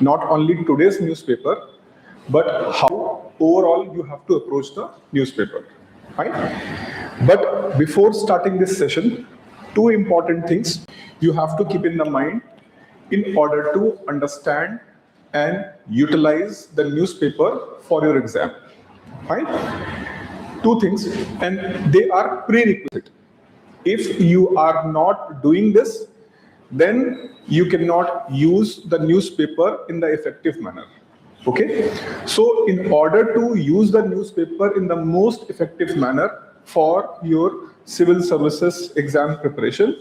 Not only today's newspaper, but how overall you have to approach the newspaper. Fine. But before starting this session, two important things you have to keep in the mind in order to understand and utilize the newspaper for your exam. Fine. Two things, and they are prerequisite. If you are not doing this, then you cannot use the newspaper in the effective manner. Okay, so in order to use the newspaper in the most effective manner for your civil services exam preparation,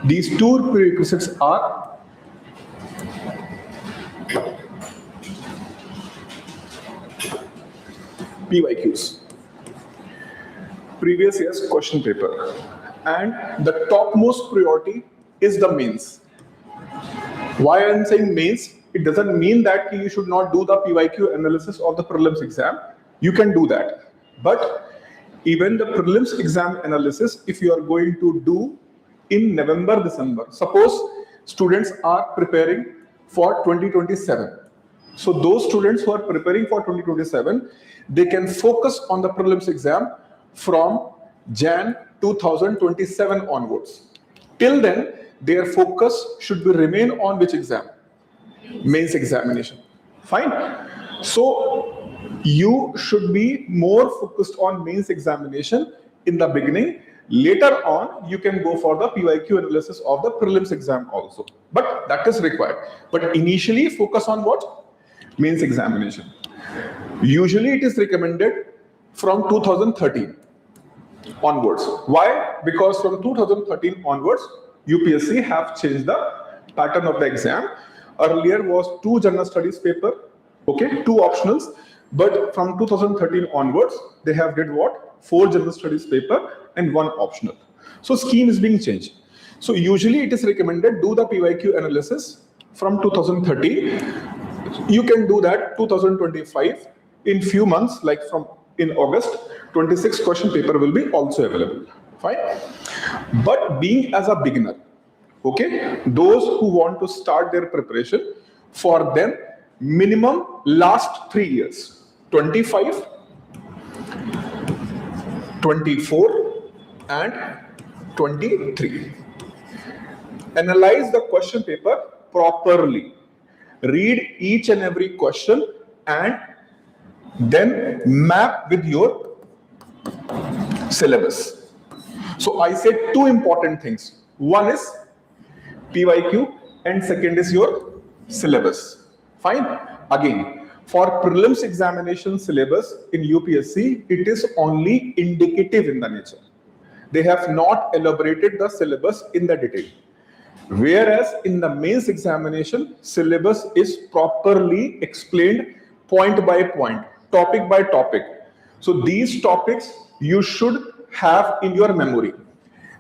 these two prerequisites are PYQs, previous year's question paper, and the topmost priority is the mains. Why I'm saying mains? It doesn't mean that you should not do the PYQ analysis of the prelims exam. You can do that. But even the prelims exam analysis, if you are going to do in November, December, suppose students are preparing for 2027. So those students who are preparing for 2027, they can focus on the prelims exam from Jan 2027 onwards. Till then, their focus should be remain on which exam? Mains examination. Fine. So you should be more focused on mains examination in the beginning. Later on, you can go for the PYQ analysis of the prelims exam also. But that is required. But initially, focus on what? Mains examination. Usually, it is recommended from 2013 onwards. Why? Because from 2013 onwards, UPSC have changed the pattern of the exam. Earlier was 2 general studies paper, okay, 2 optionals, but from 2013 onwards, they have did what? 4 general studies paper and 1 optional. So scheme is being changed. So usually it is recommended do the PYQ analysis from 2013. You can do that 2025 in few months, like from in August, 26 question paper will be also available. Fine. But being as a beginner, okay, those who want to start their preparation, for them, minimum last 3 years, 25, 24, and 23. Analyze the question paper properly. Read each and every question and then map with your syllabus. So I said 2 important things. One is PYQ and second is your syllabus. Fine. Again, for prelims examination syllabus in UPSC, it is only indicative in the nature. They have not elaborated the syllabus in the detail. Whereas in the mains examination, syllabus is properly explained point by point, topic by topic. So these topics you should have in your memory.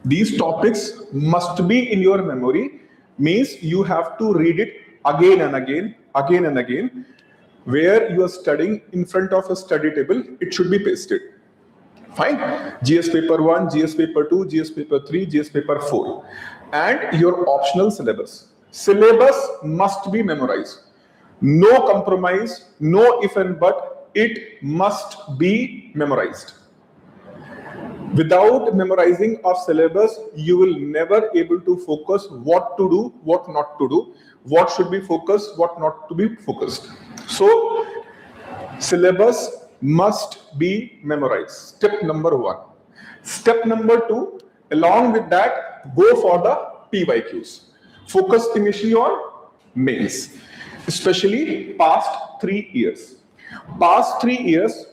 These topics must be in your memory, means you have to read it again and again. Where you are studying in front of a study table, it should be pasted. Fine. GS paper 1, GS paper 2, GS paper 3, GS paper 4. And your optional syllabus. Syllabus must be memorized. No compromise, no if and but, it must be memorized. Without memorizing of syllabus, you will never able to focus what to do, what not to do, what should be focused, what not to be focused. So, syllabus must be memorized. Step number 1. Step number 2, along with that, go for the PYQs. Focus initially on mains, especially past 3 years. Past 3 years,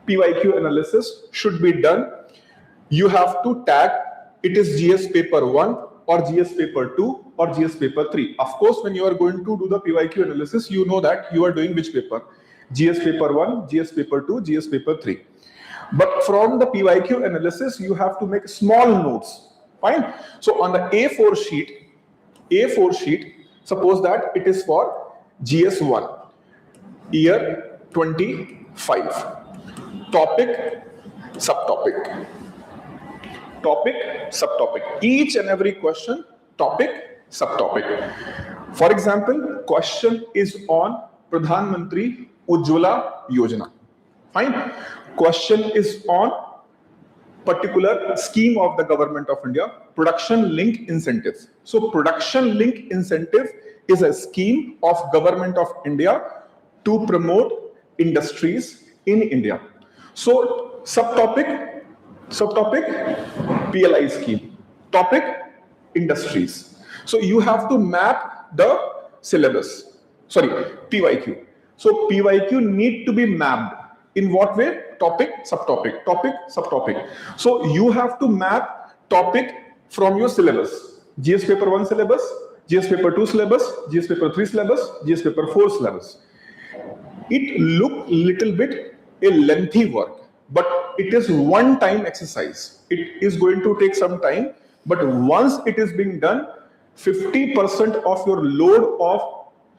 PYQ analysis should be done. You have to tag it is GS paper 1 or GS paper 2 or GS paper 3. Of course, when you are going to do the PYQ analysis, you know that you are doing which paper? GS paper 1, GS paper 2, GS paper 3. But from the PYQ analysis, you have to make small notes. Fine. So on the A4 sheet, suppose that it is for GS1, year 25. Topic, subtopic. Topic, subtopic. Each and every question, topic, subtopic. For example, question is on Pradhan Mantri Ujjwala Yojana. Fine. Question is on particular scheme of the government of India, production link incentives. So production link incentive is a scheme of government of India to promote industries in India. So subtopic PLI scheme, topic industries. So you have to map the syllabus, sorry, PYQ. So PYQ need to be mapped. In what way? Topic, subtopic, topic, subtopic. So you have to map topic from your syllabus. GS paper 1 syllabus, GS paper 2 syllabus, GS paper 3 syllabus, GS paper 4 syllabus. It look little bit a lengthy work, but it is one time exercise. It is going to take some time, but once it is being done, 50% of your load of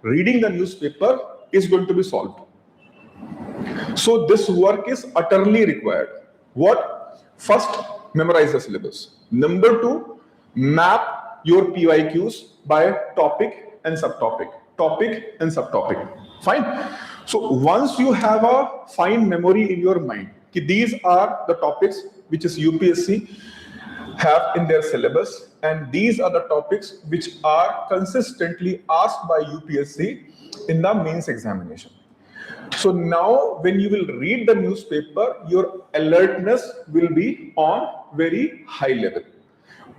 reading the newspaper is going to be solved. So this work is utterly required. What? First, memorize the syllabus. Number 2, map your PYQs by topic and subtopic. Topic and subtopic. Fine. So once you have a fine memory in your mind, these are the topics which is UPSC have in their syllabus, and these are the topics which are consistently asked by UPSC in the mains examination. So now when you will read the newspaper, your alertness will be on very high level.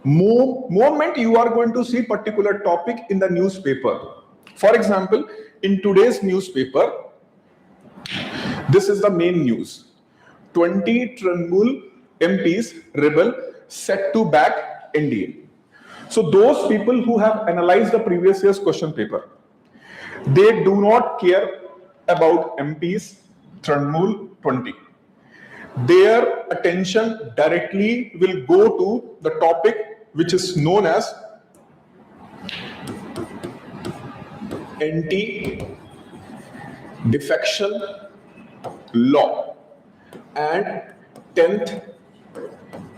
Moment you are going to see particular topic in the newspaper. For example, in today's newspaper, this is the main news. 20 Trinamool MPs rebel set to back NDA. So those people who have analyzed the previous year's question paper, they do not care about MPs Trinamool 20. Their attention directly will go to the topic which is known as anti-defection law and 10th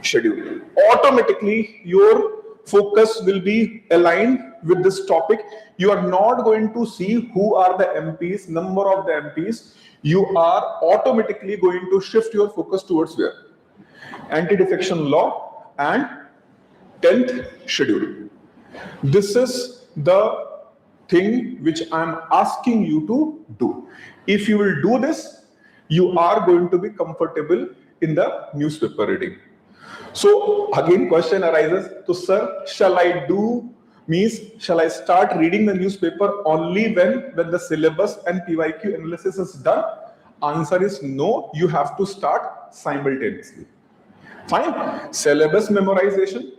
schedule. Automatically your focus will be aligned with this topic. You are not going to see who are the MPs, number of the MPs. You are automatically going to shift your focus towards where? Anti-defection law and 10th schedule. This is the thing which I am asking you to do. If you will do this, you are going to be comfortable in the newspaper reading. So again question arises, so sir, shall I start reading the newspaper only when the syllabus and PYQ analysis is done? Answer is no, you have to start simultaneously. Fine. Syllabus memorization.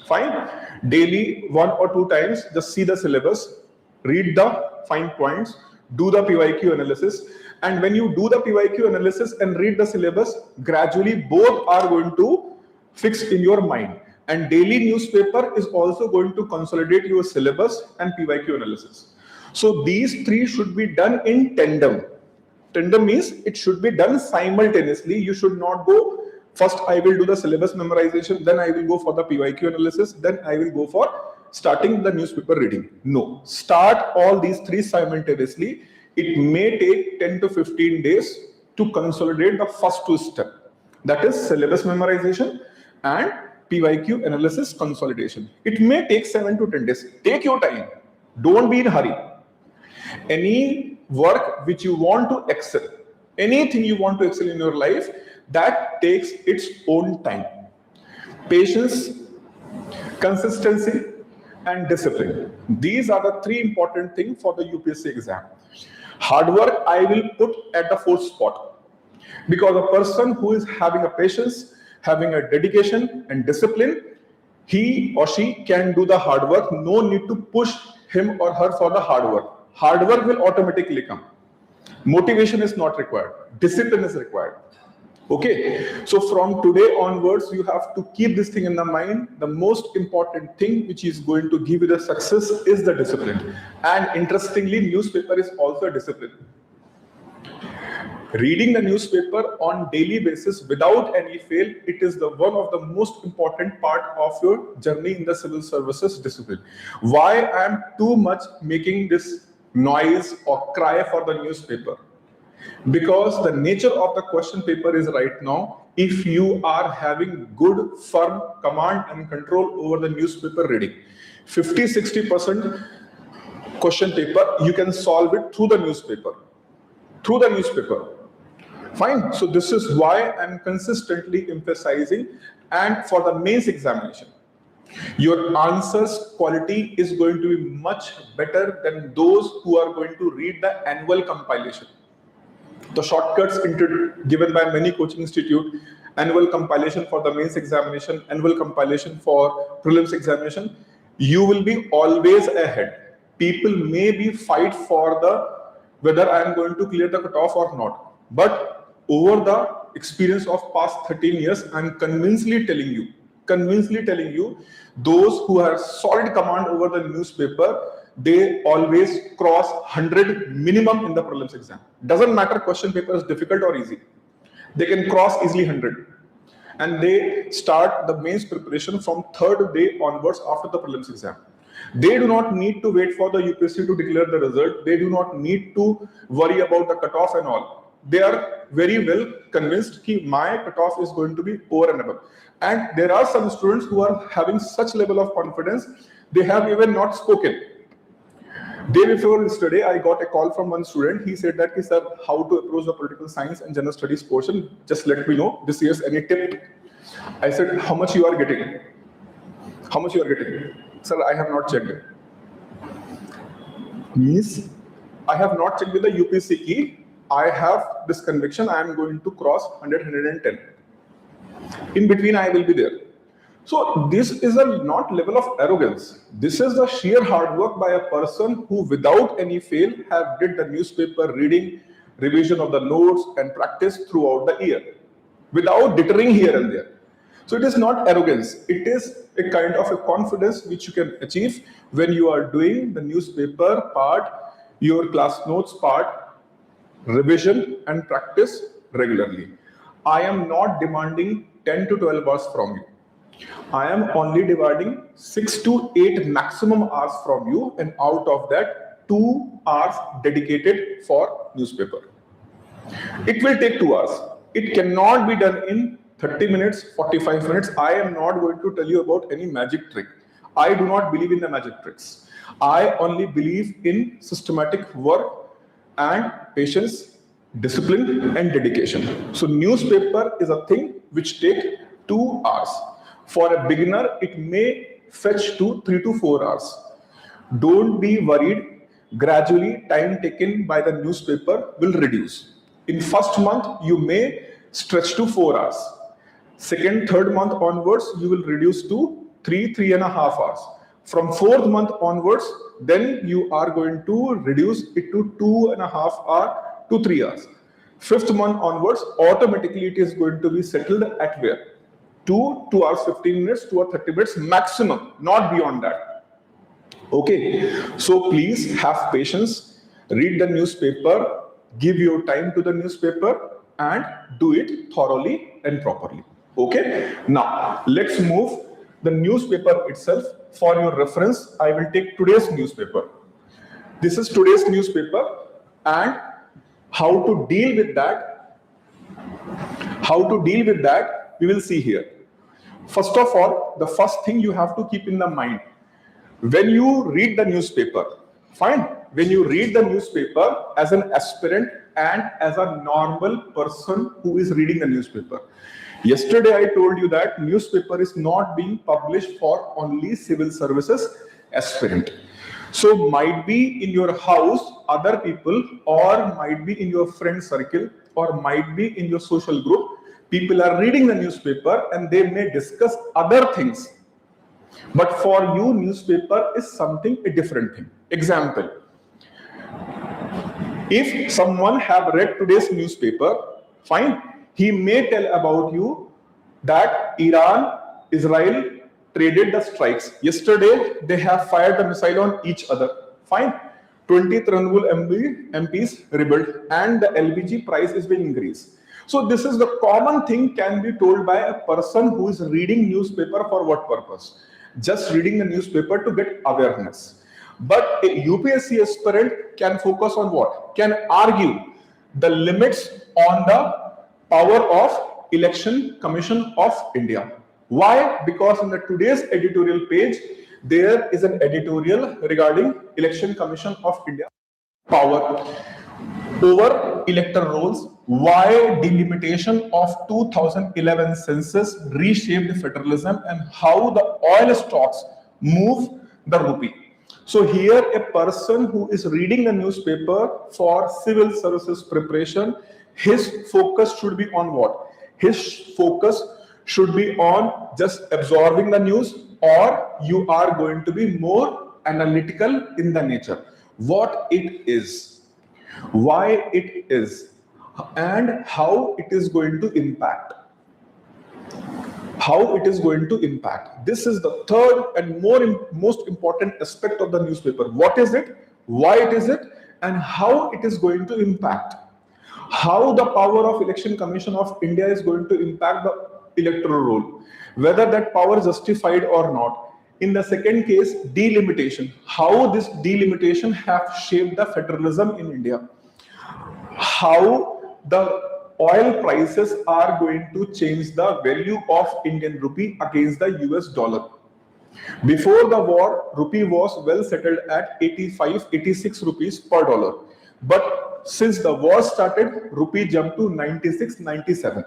Fine. Daily 1 or 2 times, just see the syllabus, read the fine points, do the PYQ analysis. And when you do the PYQ analysis and read the syllabus, gradually both are going to fix in your mind. And daily newspaper is also going to consolidate your syllabus and PYQ analysis. So these 3 should be done in tandem. Tandem means it should be done simultaneously. You should not go, first I will do the syllabus memorization, then I will go for the PYQ analysis, then I will go for starting the newspaper reading. No, start all these 3 simultaneously. It may take 10 to 15 days to consolidate the first 2 steps. That is syllabus memorization and PYQ analysis consolidation. It may take 7 to 10 days. Take your time. Don't be in a hurry. Any work which you want to excel, anything you want to excel in your life, that takes its own time. Patience, consistency, and discipline. These are the 3 important things for the UPSC exam. Hard work I will put at the 4th spot, because a person who is having a patience, having a dedication and discipline, he or she can do the hard work. No need to push him or her for the hard work. Hard work will automatically come. Motivation is not required. Discipline is required. Okay, so from today onwards, you have to keep this thing in the mind. The most important thing which is going to give you the success is the discipline. And interestingly, newspaper is also a discipline. Reading the newspaper on daily basis without any fail, it is the one of the most important part of your journey in the civil services discipline. Why I am too much making this noise or cry for the newspaper? Because the nature of the question paper is right now, if you are having good, firm command and control over the newspaper reading, 50-60% question paper, you can solve it through the newspaper. Through the newspaper. Fine. So this is why I'm consistently emphasizing, and for the mains examination, your answers quality is going to be much better than those who are going to read the annual compilation. The shortcuts given by many coaching institute, annual compilation for the mains examination, annual compilation for prelims examination, you will be always ahead. People may be fight for the whether I am going to clear the cutoff or not. But over the experience of past 13 years, I am convincingly telling you, those who have solid command over the newspaper, they always cross 100 minimum in the prelims exam. Doesn't matter question paper is difficult or easy. They can cross easily 100. And they start the mains preparation from third day onwards after the prelims exam. They do not need to wait for the UPSC to declare the result. They do not need to worry about the cutoff and all. They are very well convinced that my cutoff is going to be over and above. And there are some students who are having such level of confidence, they have even not spoken. Day before yesterday, I got a call from one student. He said that, sir, how to approach the political science and general studies portion? Just let me know this year's any tip. I said, how much you are getting? How much you are getting? Sir, I have not checked it. Means I have not checked with the UPSC key. I have this conviction I am going to cross 100, 110. In between, I will be there. So this is a not level of arrogance. This is the sheer hard work by a person who without any fail have did the newspaper reading, revision of the notes and practice throughout the year without deterring here and there. So it is not arrogance. It is a kind of a confidence which you can achieve when you are doing the newspaper part, your class notes part, revision and practice regularly. I am not demanding 10 to 12 hours from you. I am only demanding 6 to 8 maximum hours from you, and out of that 2 hours dedicated for newspaper. It will take 2 hours. It cannot be done in 30 minutes, 45 minutes. I am not going to tell you about any magic trick. I do not believe in the magic tricks. I only believe in systematic work and patience, discipline and dedication. So newspaper is a thing which takes 2 hours. For a beginner, it may fetch to 3 to 4 hours. Don't be worried. Gradually, time taken by the newspaper will reduce. In first month, you may stretch to 4 hours. Second, third month onwards, you will reduce to 3.5 hours. From fourth month onwards, then you are going to reduce it to 2.5 hours to 3 hours. Fifth month onwards, automatically it is going to be settled at where? 2 hours 15 minutes, 2 or 30 minutes maximum, not beyond that. Okay, so please have patience, read the newspaper, give your time to the newspaper and do it thoroughly and properly. Okay, now let's move the newspaper itself. For your reference, I will take today's newspaper. This is today's newspaper, and how to deal with that, we will see here. First of all, the first thing you have to keep in the mind, when you read the newspaper, fine, when you read the newspaper as an aspirant and as a normal person who is reading the newspaper. Yesterday I told you that newspaper is not being published for only civil services aspirant. So might be in your house other people, or might be in your friend circle, or might be in your social group, people are reading the newspaper and they may discuss other things. But for you, newspaper is something a different thing. Example, if someone have read today's newspaper, fine, he may tell about you that Iran, Israel traded the strikes. Yesterday, they have fired the missile on each other. Fine. 20 Trinamool MPs rebuilt, and the LPG price is being increased. So this is the common thing can be told by a person who is reading newspaper for what purpose? Just reading the newspaper to get awareness. But a UPSC aspirant can focus on what? Can argue the limits on the power of Election Commission of India. Why? Because in the today's editorial page, there is an editorial regarding Election Commission of India power over electoral rolls, why delimitation of 2011 census reshaped federalism, and how the oil stocks move the rupee. So here a person who is reading the newspaper for civil services preparation, his focus should be on what? His focus should be on just absorbing the news, or you are going to be more analytical in the nature. What it is, why it is, and how it is going to impact. How it is going to impact. This is the third and most important aspect of the newspaper. What is it, why it is it, and how it is going to impact. How the power of Election Commission of India is going to impact the electoral roll, whether that power is justified or not. In the second case, delimitation, how this delimitation have shaped the federalism in India, how the oil prices are going to change the value of Indian rupee against the US dollar. Before the war, rupee was well settled at 85, 86 rupees per dollar. But since the war started, rupee jumped to 96, 97.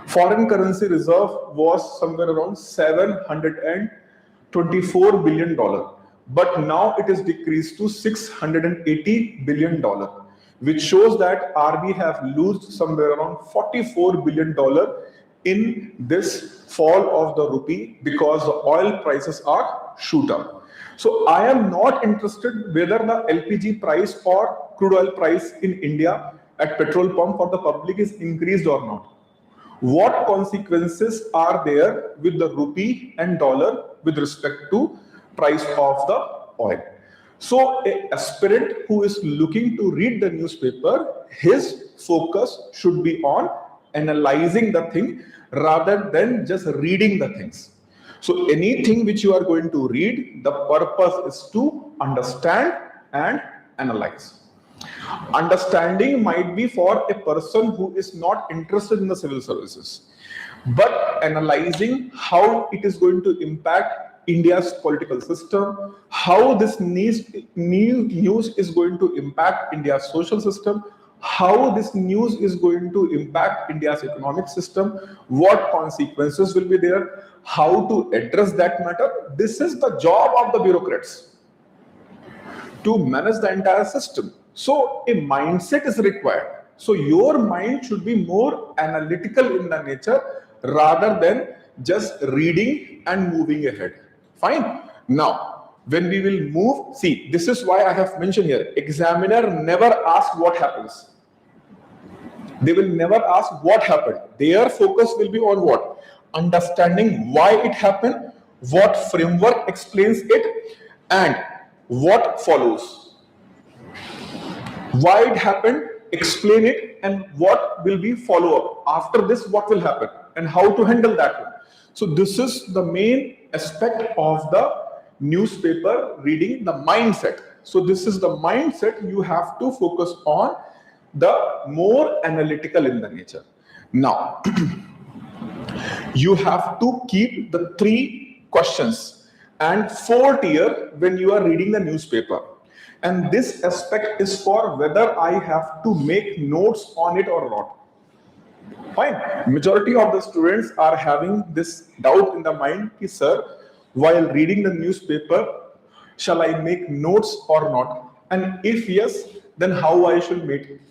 Foreign currency reserve was somewhere around $724 billion. But now it is decreased to $680 billion, which shows that RB have lost somewhere around $44 billion in this fall of the rupee because the oil prices are shoot up. So I am not interested whether the LPG price or crude oil price in India at petrol pump for the public is increased or not. What consequences are there with the rupee and dollar with respect to price of the oil? So an aspirant who is looking to read the newspaper, his focus should be on analyzing the thing rather than just reading the things. So anything which you are going to read, the purpose is to understand and analyze. Understanding might be for a person who is not interested in the civil services, but analyzing how it is going to impact India's political system, how this new news is going to impact India's social system, how this news is going to impact India's economic system, what consequences will be there, how to address that matter. This is the job of the bureaucrats, to manage the entire system. So a mindset is required. So your mind should be more analytical in the nature rather than just reading and moving ahead. Fine. Now, when we will move, see, this is why I have mentioned here, examiner never asks what happens. They will never ask what happened. Their focus will be on what? Understanding why it happened, what framework explains it, and what follows. Why it happened, explain it, and what will be follow-up. After this, what will happen, and how to handle that one. So this is the main aspect of the newspaper reading, the mindset. So this is the mindset you have to focus on, the more analytical in the nature. Now, you have to keep the 3 questions and 4 tier when you are reading the newspaper. And this aspect is for whether I have to make notes on it or not. Fine. Majority of the students are having this doubt in the mind, sir, while reading the newspaper, shall I make notes or not? And if yes, then how I should make it?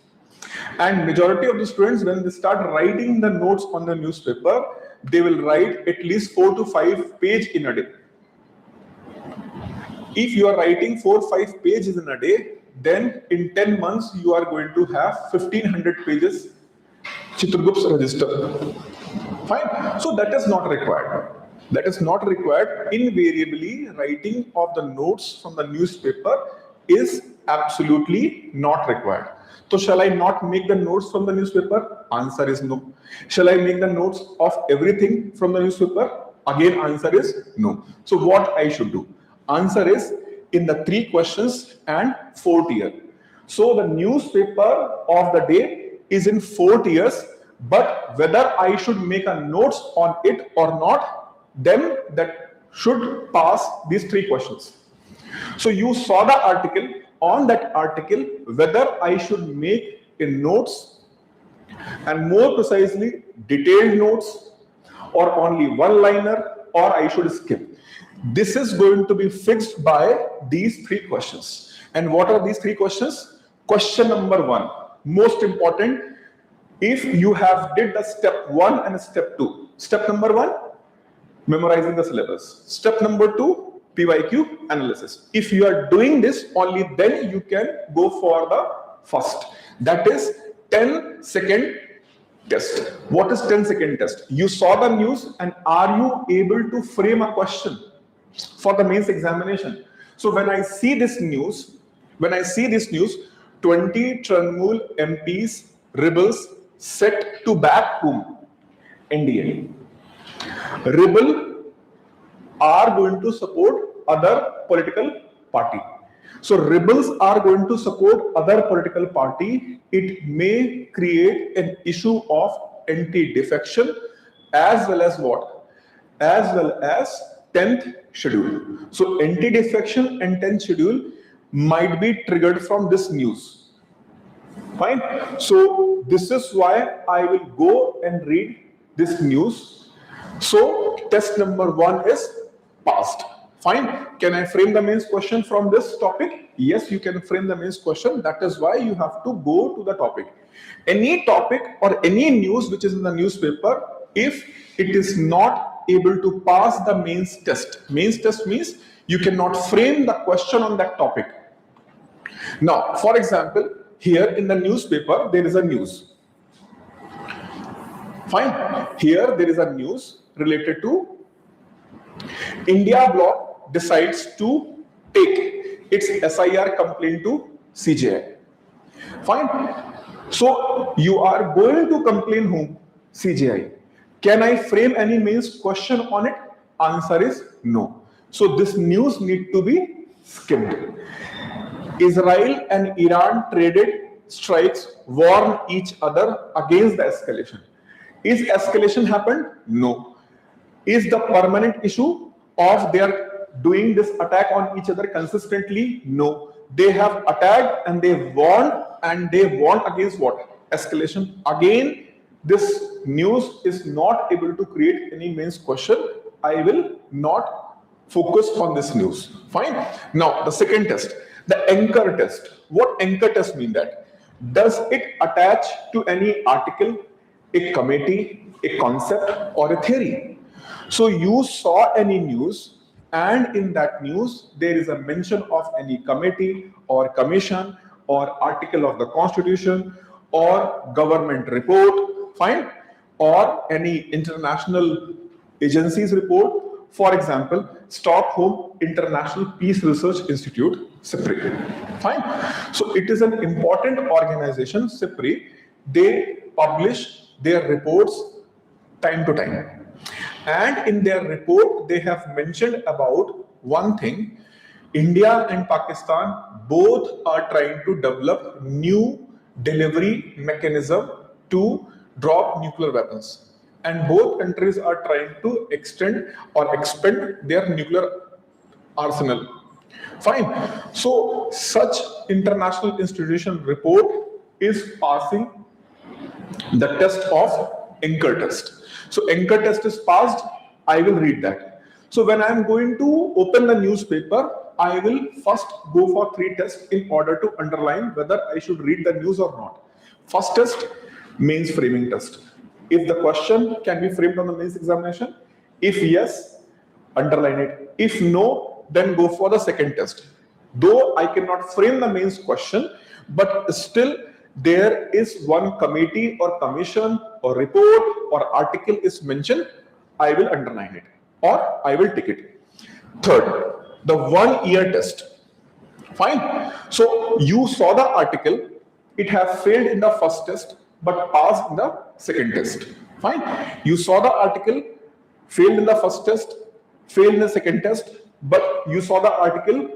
And majority of the students, when they start writing the notes on the newspaper, they will write at least 4 to 5 pages in a day. If you are writing 4 or 5 pages in a day, then in 10 months you are going to have 1500 pages Chitragupta register. Fine. So that is not required. That is not required. Invariably, writing of the notes from the newspaper is absolutely not required. So shall I not make the notes from the newspaper? Answer is no. Shall I make the notes of everything from the newspaper? Again, answer is no. So what I should do? Answer is in the 3 questions and 4th year. So the newspaper of the day is in 4th years, but whether I should make a notes on it or not, then that should pass these 3 questions. So you saw the article. On that article, whether I should make a notes, and more precisely detailed notes, or only one-liner, or I should skip. This is going to be fixed by these 3 questions. And what are these 3 questions? Question number 1, most important, if you have did the step 1 and step 2. Step number 1, memorizing the syllabus. Step number 2, PYQ analysis. If you are doing this, only then you can go for the first. That is 10-second test. What is 10-second test? You saw the news, and are you able to frame a question for the mains examination? So when I see this news, 20 Trinamool MPs, rebels, set to back whom? NDA. Rebel are going to support other political party. So rebels are going to support other political party. It may create an issue of anti-defection as well as what? As well as 10th schedule. So anti-defection and 10th schedule might be triggered from this news. Fine. So this is why I will go and read this news. So test number 1 is passed. Fine. Can I frame the mains question from this topic? Yes, you can frame the mains question. That is why you have to go to the topic. Any topic or any news which is in the newspaper, if it is not able to pass the mains test. Mains test means you cannot frame the question on that topic. Now, for example, here in the newspaper, there is a news. Fine. Here there is a news related to India bloc decides to take its SIR complaint to CJI. Fine. So you are going to complain whom? CJI. Can I frame any mains question on it? Answer is no. So this news need to be skimmed. Israel and Iran traded strikes warn each other against the escalation. Is escalation happened? No. Is the permanent issue of their doing this attack on each other consistently? No. They have attacked and they warned against what? Escalation. Again, this news is not able to create any mains question. I will not focus on this news. Fine. Now, the second test, the anchor test. What anchor test mean that? Does it attach to any article, a committee, a concept, or a theory? So you saw any news, and in that news there is a mention of any committee or commission or article of the constitution or government report, fine, or any international agency's report. For example, Stockholm International Peace Research Institute, SIPRI. Fine. So it is an important organization, SIPRI. They publish their reports time to time. And in their report, they have mentioned about one thing. India and Pakistan both are trying to develop new delivery mechanism to drop nuclear weapons. And both countries are trying to extend or expand their nuclear arsenal. Fine. So such international institution report is passing the test of anchor test. So anchor test is passed. I will read that. So when I am going to open the newspaper, I will first go for 3 tests in order to underline whether I should read the news or not. First test, mains framing test. If the question can be framed on the mains examination, if yes, underline it. If no, then go for the second test. Though I cannot frame the mains question, but still there is one committee or commission or report or article is mentioned, I will underline it or I will tick it. Third, the 1 year test. Fine. So you saw the article, it has failed in the first test, but passed in the second test. Fine. You saw the article, failed in the first test, failed in the second test, but you saw the article,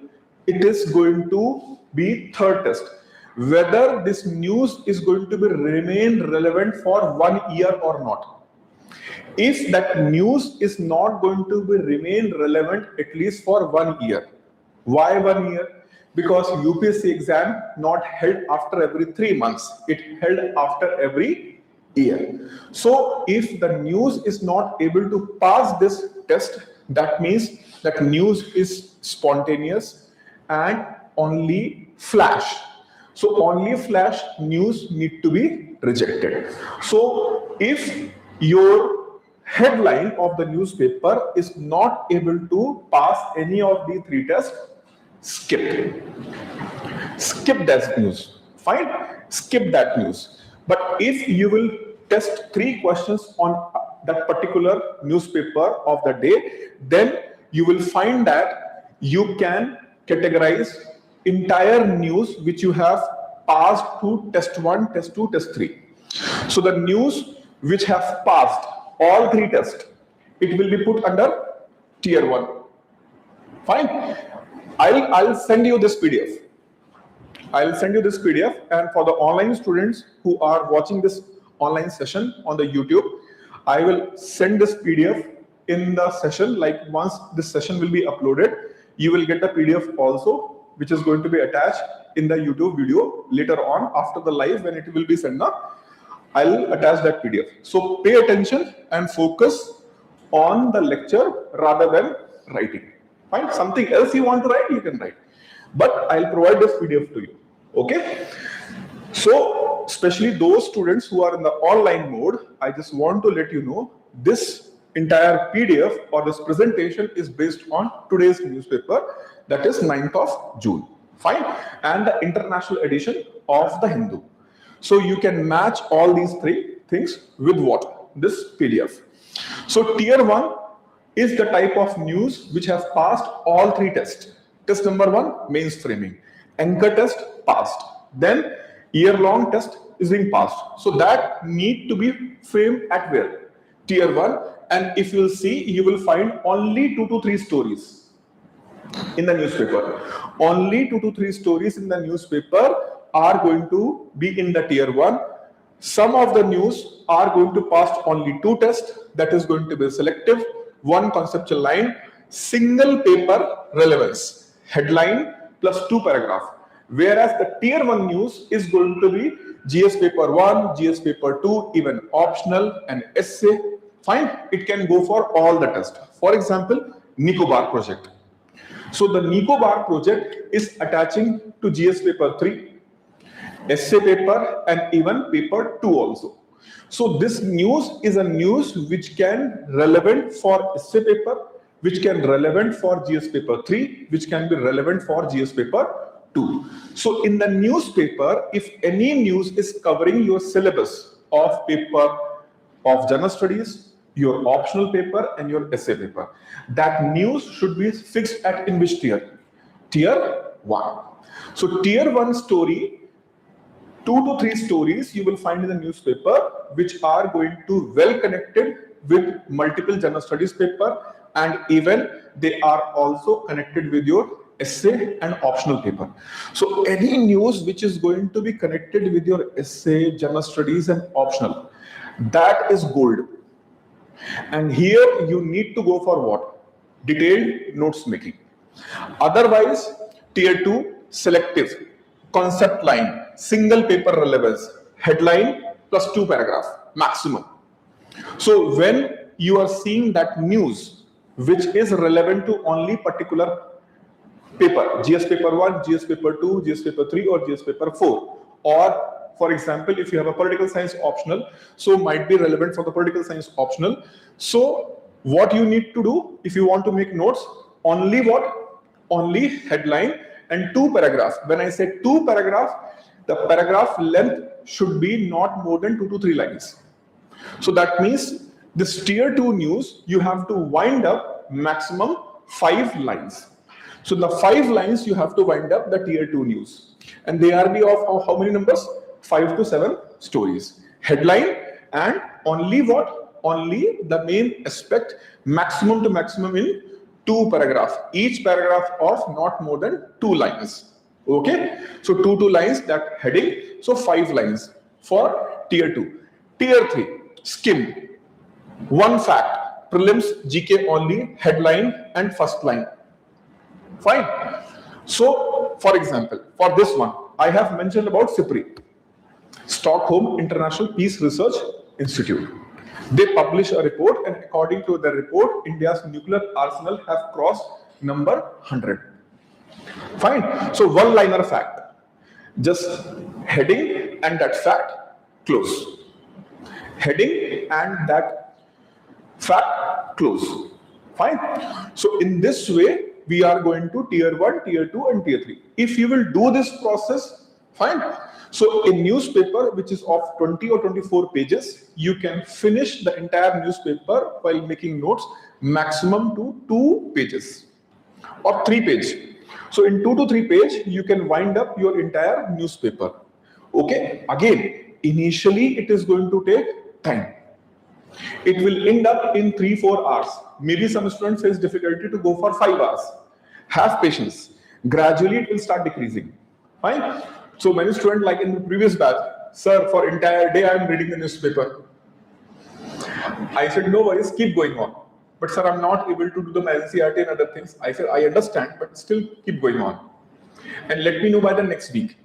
it is going to be third test. Whether this news is going to be remain relevant for 1 year or not. If that news is not going to be remain relevant at least for 1 year. Why 1 year? Because UPSC exam not held after every 3 months. It held after every year. So if the news is not able to pass this test, that means that news is spontaneous and only flash. So only flash news need to be rejected. So if your headline of the newspaper is not able to pass any of the 3 tests, skip that news. Fine, skip that news. But if you will test 3 questions on that particular newspaper of the day, then you will find that you can categorize entire news which you have passed to test 1, test 2, test 3. So the news which have passed all 3 tests, it will be put under tier 1. Fine. I'll send you this PDF. I'll send you this PDF, and for the online students who are watching this online session on the YouTube, I will send this PDF in the session. Like once this session will be uploaded, you will get the PDF also, which is going to be attached in the YouTube video later on after the live when it will be sent up. I'll attach that PDF. So pay attention and focus on the lecture rather than writing. Fine. Something else you want to write, you can write. But I'll provide this PDF to you. Okay. So especially those students who are in the online mode, I just want to let you know this entire PDF or this presentation is based on today's newspaper, that is 9th of June. Fine. And the international edition of the Hindu. So you can match all these 3 things with what? This PDF. So tier 1 is the type of news which have passed all 3 tests. Test number 1, mains framing. Anchor test, passed. Then year-long test is being passed. So that need to be framed at where? Tier 1. And if you'll see, you will find only 2 to 3 stories in the newspaper. Only 2 to 3 stories in the newspaper are going to be in the tier 1. Some of the news are going to pass only 2 tests. That is going to be selective, 1 conceptual line, single paper relevance, headline plus 2 paragraph. Whereas the tier 1 news is going to be GS paper 1, GS paper 2, even optional and essay. Fine, it can go for all the tests. For example, Nicobar project. So the Nicobar project is attaching to GS paper 3, essay paper and even paper 2 also. So this news is a news which can relevant for essay paper, which can relevant for GS paper 3, which can be relevant for GS paper 2. So in the newspaper, if any news is covering your syllabus of paper of general studies, your optional paper and your essay paper, that news should be fixed at in which tier? Tier 1. So tier 1 story, 2 to 3 stories you will find in the newspaper which are going to well connected with multiple general studies paper, and even they are also connected with your essay and optional paper. So any news which is going to be connected with your essay, general studies and optional, that is gold. And here you need to go for what? Detailed notes making. Otherwise, tier 2, selective, concept line, single paper relevance, headline plus 2 paragraph maximum. So when you are seeing that news which is relevant to only particular paper, GS paper 1, GS paper 2, GS paper 3 or GS paper 4, or for example, if you have a political science optional, so might be relevant for the political science optional. So what you need to do if you want to make notes, only what? Only headline and 2 paragraph. When I say 2 paragraph, the paragraph length should be not more than 2 to 3 lines. So that means this tier 2 news, you have to wind up maximum 5 lines. So the 5 lines you have to wind up the tier 2 news. And they are the of how many numbers? 5 to 7 stories. Headline and only what? Only the main aspect, maximum to maximum in 2 paragraphs. Each paragraph of not more than 2 lines. Okay? So 2 lines, that heading. So 5 lines for tier 2. Tier 3, skim. 1 fact, prelims, GK only, headline and first line. Fine. So, for example, for this one, I have mentioned about SIPRI, Stockholm International Peace Research Institute. They publish a report, and according to the report, India's nuclear arsenal have crossed number 100. Fine. So, one-liner fact, just heading and that fact, close. Heading and that fact, close. Fine. So, in this way, we are going to tier 1, tier 2 and tier 3. If you will do this process, fine. So in newspaper which is of 20 or 24 pages, you can finish the entire newspaper while making notes maximum to 2 pages or 3 pages. So in 2 to 3 pages, you can wind up your entire newspaper. Okay, again, initially it is going to take time. It will end up in 3-4 hours. Maybe some students face difficulty to go for 5 hours. Have patience. Gradually it will start decreasing. Fine. So many students, like in the previous batch, sir, for entire day I am reading the newspaper. I said, no worries, keep going on. But sir, I'm not able to do the NCERT and other things. I said, I understand, but still keep going on. And let me know by the next week.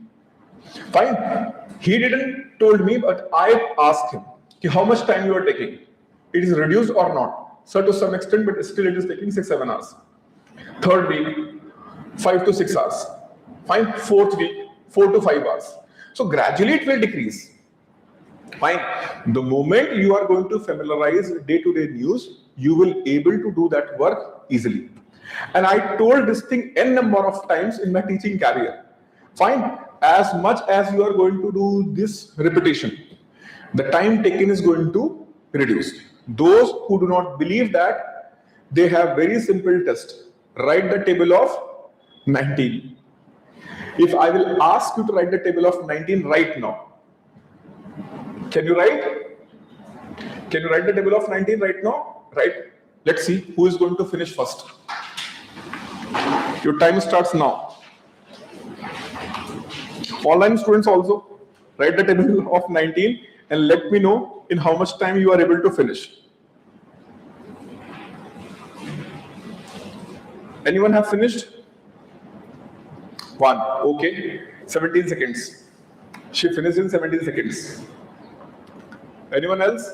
Fine. He didn't told me, but I asked him, how much time you are taking? It is reduced or not? So to some extent, but still it is taking 6-7 hours. Third week, 5 to 6 hours. Fine. Fourth week, 4 to 5 hours. So gradually it will decrease. Fine. The moment you are going to familiarize day-to-day news, you will able to do that work easily. And I told this thing n number of times in my teaching career. Fine. As much as you are going to do this repetition, the time taken is going to reduce. Those who do not believe that, they have very simple test. Write the table of 19. If I will ask you to write the table of 19 right now, can you write? Can you write the table of 19 right now? Right. Let's see who is going to finish first. Your time starts now. Online students also, write the table of 19 and let me know in how much time you are able to finish. Anyone have finished? 1. Okay. 17 seconds. She finished in 17 seconds. Anyone else?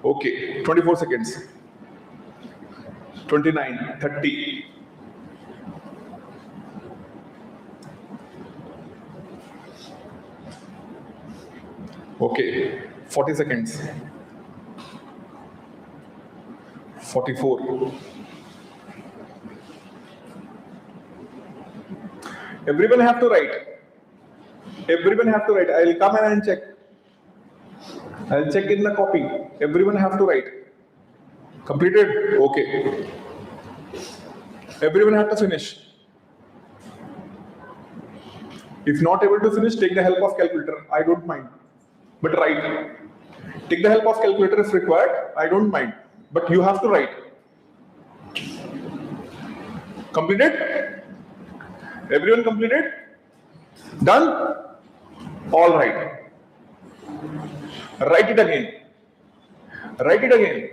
Okay. 24 seconds. 29, 30. Okay. 40 seconds. 44. Everyone have to write. Everyone have to write. I will come and check. I will check in the copy. Everyone have to write. Completed? Okay. Everyone have to finish. If not able to finish, take the help of calculator. I don't mind. But write. Take the help of calculator if required. I don't mind. But you have to write. Completed? Everyone completed? Done? All right. Write it again. Write it again.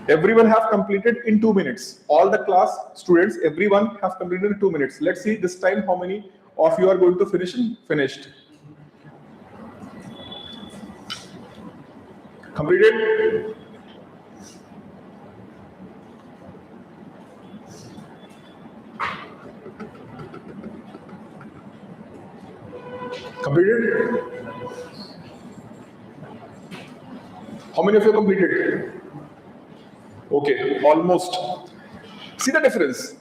Everyone have completed in 2 minutes. All the class students, everyone have completed in 2 minutes. Let's see this time how many of you are going to finish in finished. Completed? Completed? How many of you completed? Okay, almost. See the difference.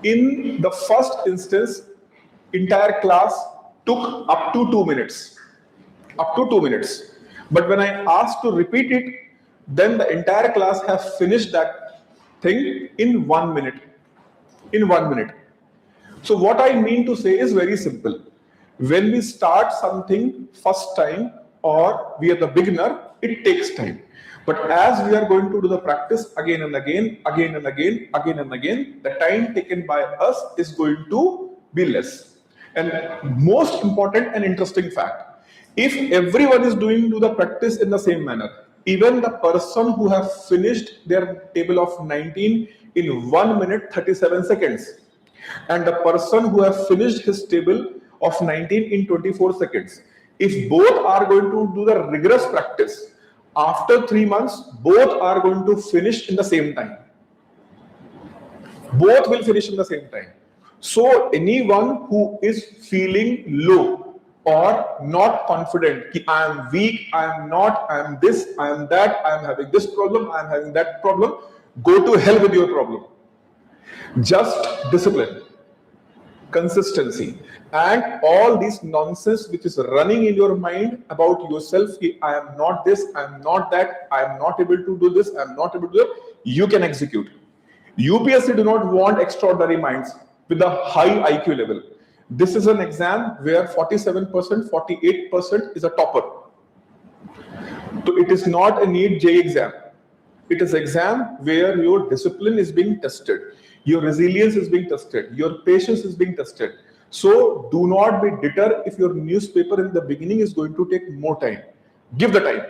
In the first instance, entire class took up to 2 minutes. Up to 2 minutes. But when I asked to repeat it, then the entire class has finished that thing in 1 minute. In 1 minute. So what I mean to say is very simple. When we start something first time or we are the beginner, it takes time. But as we are going to do the practice again and again, again and again, again and again, the time taken by us is going to be less. And most important and interesting fact, if everyone is doing the practice in the same manner, even the person who has finished their table of 19 in 1 minute 37 seconds, and the person who has finished his table of 19 in 24 seconds, if both are going to do the rigorous practice, after 3 months, both are going to finish in the same time. Both will finish in the same time. So anyone who is feeling low or not confident, I am weak, I am not, I am this, I am that, I am having this problem, I am having that problem, go to hell with your problem. Just discipline, consistency, and all this nonsense which is running in your mind about yourself, I am not this, I am not that, I am not able to do this, I am not able to do that, you can execute. UPSC do not want extraordinary minds with a high IQ level. This is an exam where 47%, 48% is a topper. So it is not a NEET JEE exam. It is an exam where your discipline is being tested, your resilience is being tested, your patience is being tested. So do not be deterred if your newspaper in the beginning is going to take more time. Give the time.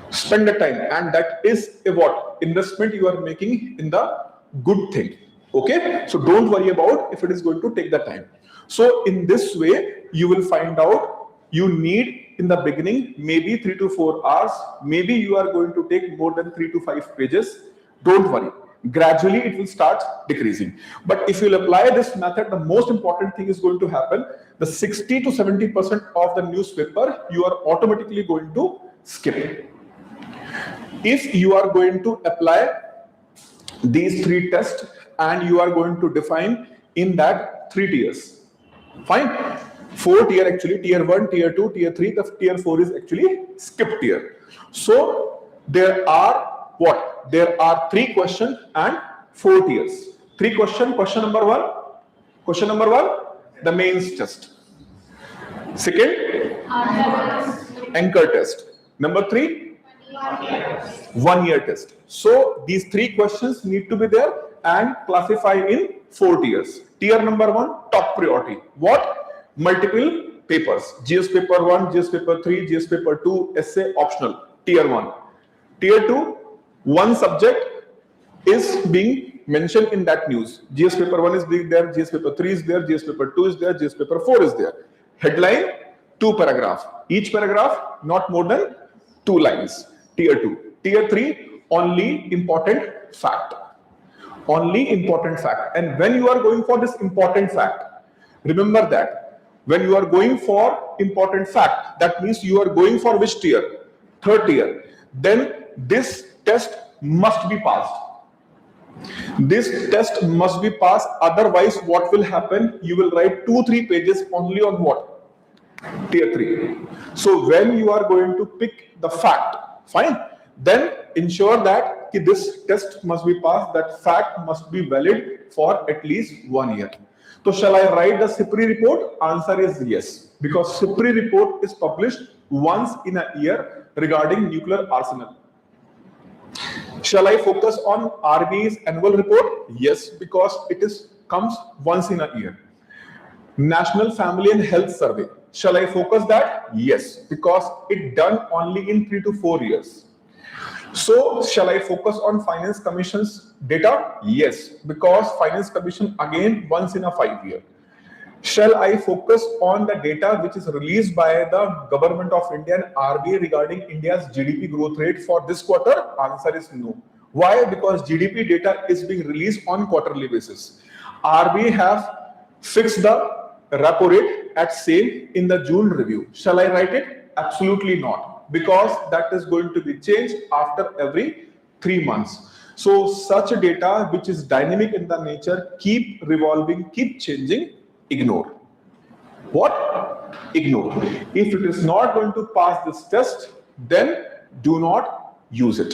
Spend the time, and that is a what? Investment you are making in the good thing. Okay? So don't worry about if it is going to take the time. So in this way, you will find out you need in the beginning maybe 3 to 4 hours. Maybe you are going to take more than 3 to 5 pages. Don't worry. Gradually it will start decreasing. But if you will apply this method, the most important thing is going to happen. The 60 to 70% of the newspaper you are automatically going to skip. If you are going to apply these 3 tests and you are going to define in that 3 tiers, fine. 4 tier actually, tier 1, tier 2, tier 3, the tier 4 is actually skip tier. So there are what? There are 3 questions and 4 tiers. 3 questions. Question number 1. Question number 1, the mains test. Second, anchor test. Number 3, 1 year test. So these 3 questions need to be there and classify in 4 tiers. Tier number 1, top priority. What? Multiple papers. GS paper 1, GS paper 3, GS paper 2, essay optional. Tier 1. Tier 2, one subject is being mentioned in that news. GS paper 1 is there, GS paper 3 is there, GS paper 2 is there, GS paper 4 is there. Headline, 2 paragraphs. Each paragraph not more than 2 lines. Tier 2. Tier 3, only important fact. Only important fact. And when you are going for this important fact, remember that when you are going for important fact, that means you are going for which tier? 3rd tier. Then this test must be passed. This test must be passed. Otherwise, what will happen? You will write 2-3 pages only on what? Tier 3. So when you are going to pick the fact, fine, then ensure that this test must be passed, that fact must be valid for at least 1 year. So shall I write the SIPRI report? Answer is yes, because SIPRI report is published once in a year regarding nuclear arsenal. Shall I focus on RB's annual report? Yes, because it comes once in a year. National Family and Health Survey. Shall I focus that? Yes, because it done only in 3 to 4 years. So shall I focus on Finance Commission's data? Yes, because Finance Commission again once in a 5 year. Shall I focus on the data which is released by the Government of India and RBI regarding India's GDP growth rate for this quarter? Answer is no. Why? Because GDP data is being released on quarterly basis. RBI have fixed the repo rate at same in the June review. Shall I write it? Absolutely not, because that is going to be changed after every 3 months. So such data which is dynamic in the nature, keep revolving, keep changing, ignore. What? Ignore. If it is not going to pass this test, then do not use it.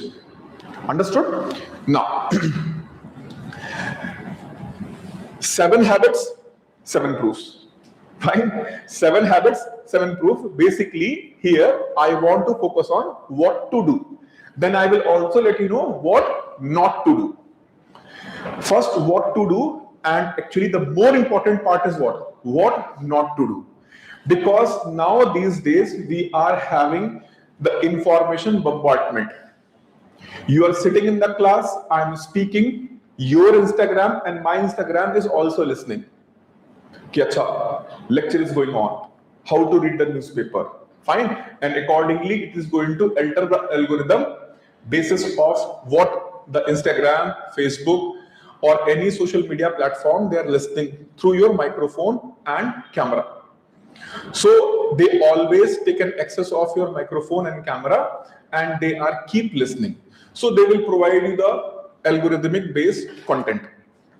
Understood? Now, 7 habits, 7 proofs. Fine? 7 habits, 7 proofs. Basically, here I want to focus on what to do. Then I will also let you know what not to do. First, what to do, and actually the more important part is what not to do. Because now these days we are having the information bombardment. You are sitting in the class, I am speaking, your Instagram and my Instagram is also listening. Lecture is going on. How to read the newspaper. Fine. And accordingly, it is going to enter the algorithm basis of what the Instagram, Facebook, or any social media platform they are listening through your microphone and camera. So they always take an access of your microphone and camera, and they are keep listening. So they will provide you the algorithmic based content.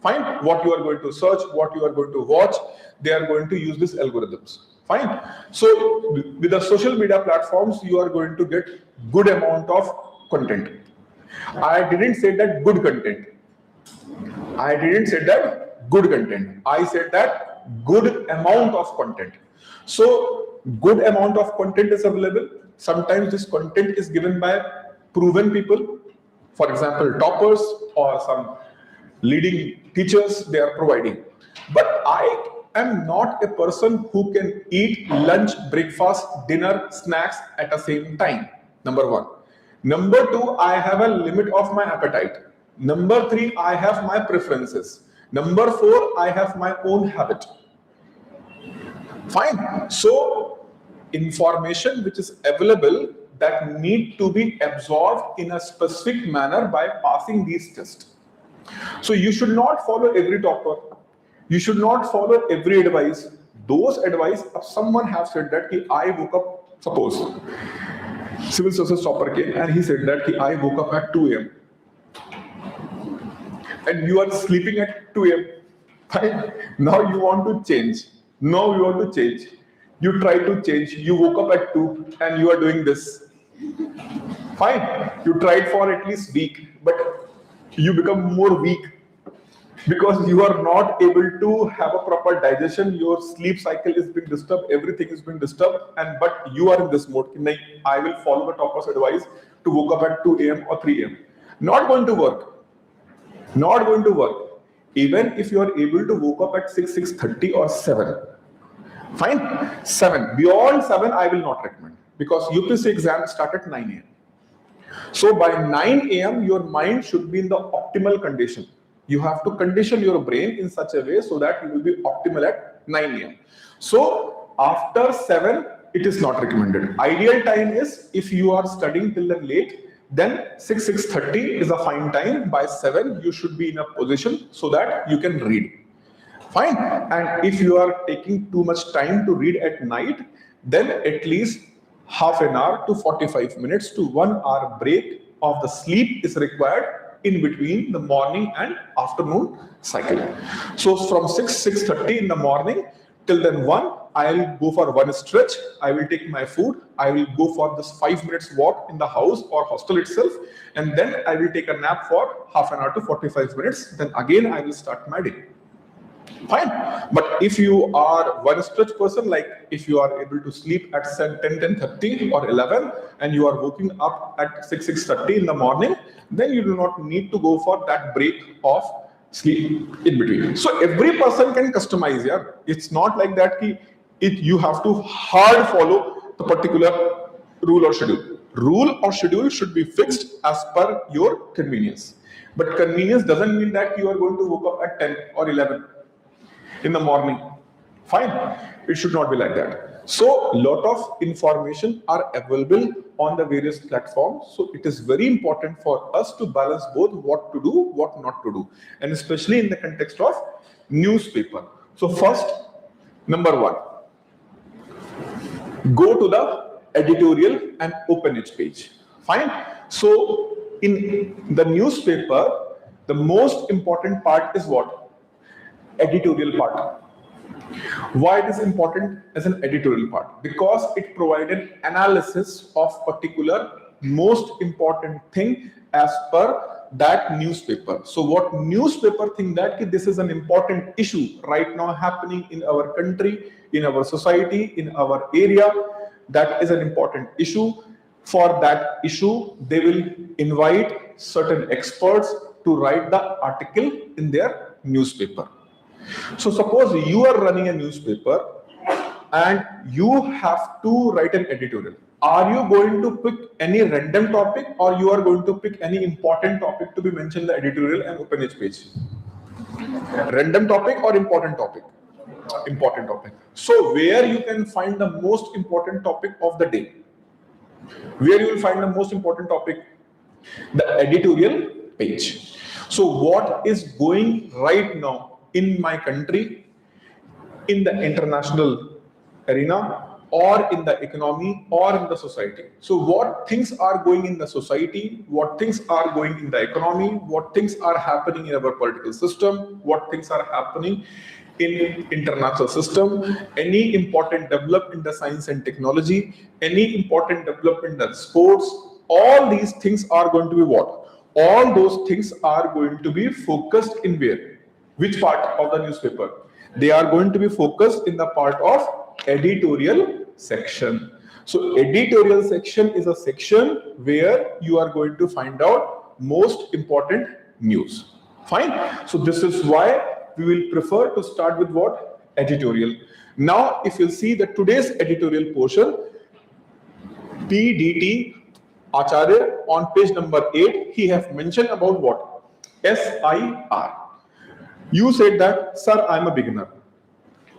Fine. What you are going to search, what you are going to watch, they are going to use these algorithms. Fine. So with the social media platforms, you are going to get good amount of content. I didn't say that good content. I didn't say that good content. I said that good amount of content. So good amount of content is available. Sometimes this content is given by proven people. For example, toppers or some leading teachers, they are providing. But I am not a person who can eat lunch, breakfast, dinner, snacks at the same time. Number 1. Number 2, I have a limit of my appetite. Number 3, I have my preferences. Number 4, I have my own habit. Fine. So information which is available that need to be absorbed in a specific manner by passing these tests. So you should not follow every topper. You should not follow every advice. Those advice, if someone have said that I woke up, suppose civil services topper came and he said that I woke up at 2 a.m. and you are sleeping at 2 a.m. Fine. Now you want to change. Now you want to change. You try to change. You woke up at 2 and you are doing this. Fine. You tried for at least week, but you become more weak because you are not able to have a proper digestion. Your sleep cycle is being disturbed. Everything is being disturbed. But you are in this mode. I will follow the topper's advice to woke up at 2 a.m. or 3 a.m. Not going to work. Not going to work. Even if you are able to woke up at 6, 6:30 or 7. Fine. 7. Beyond 7, I will not recommend because UPSC exams start at 9 a.m. So by 9 a.m., your mind should be in the optimal condition. You have to condition your brain in such a way so that you will be optimal at 9 a.m. So after 7, it is not recommended. Ideal time is if you are studying till the late, then 6, 6:30 is a fine time. By 7, you should be in a position so that you can read. Fine. And if you are taking too much time to read at night, then at least half an hour to 45 minutes to 1 hour break of the sleep is required in between the morning and afternoon cycle. So from 6, 6:30 in the morning till then 1, I'll go for one stretch, I will take my food, I will go for this 5 minutes walk in the house or hostel itself, and then I will take a nap for half an hour to 45 minutes. Then again I will start my day. Fine. But if you are one stretch person, like if you are able to sleep at 10, 10:30 or 11 and you are waking up at 6, 6:30 in the morning, then you do not need to go for that break of sleep in between. So every person can customize. Yeah, it's not like that you have to hard follow the particular rule or schedule. Rule or schedule should be fixed as per your convenience. But convenience doesn't mean that you are going to wake up at 10 or 11 in the morning. Fine. It should not be like that. So lot of information are available on the various platforms. So it is very important for us to balance both what to do, what not to do. And especially in the context of newspaper. So first, number 1, go to the editorial and open its page. Fine. So in the newspaper, the most important part is what? Editorial part. Why it is important as an editorial part? Because it provided analysis of particular most important thing as per that newspaper. So what newspaper think that this is an important issue right now happening in our country, in our society, in our area, that is an important issue. For that issue, they will invite certain experts to write the article in their newspaper. So suppose you are running a newspaper and you have to write an editorial. Are you going to pick any random topic, or you are going to pick any important topic to be mentioned in the editorial and open its page? Random topic or important topic? Important topic. So where you can find the most important topic of the day? Where you will find the most important topic? The editorial page. So what is going right now in my country, in the international arena, or in the economy, or in the society? So what things are going in the society, what things are going in the economy, what things are happening in our political system, what things are happening in international system, any important development in the science and technology, any important development in the sports, all these things are going to be what? All those things are going to be focused in where? Which part of the newspaper? They are going to be focused in the part of editorial section. So editorial section is a section where you are going to find out most important news. Fine. So this is why we will prefer to start with what? Editorial. Now, if you see the today's editorial portion, PDT Acharya on page number 8, he has mentioned about what? SIR. You said that, sir, I'm a beginner.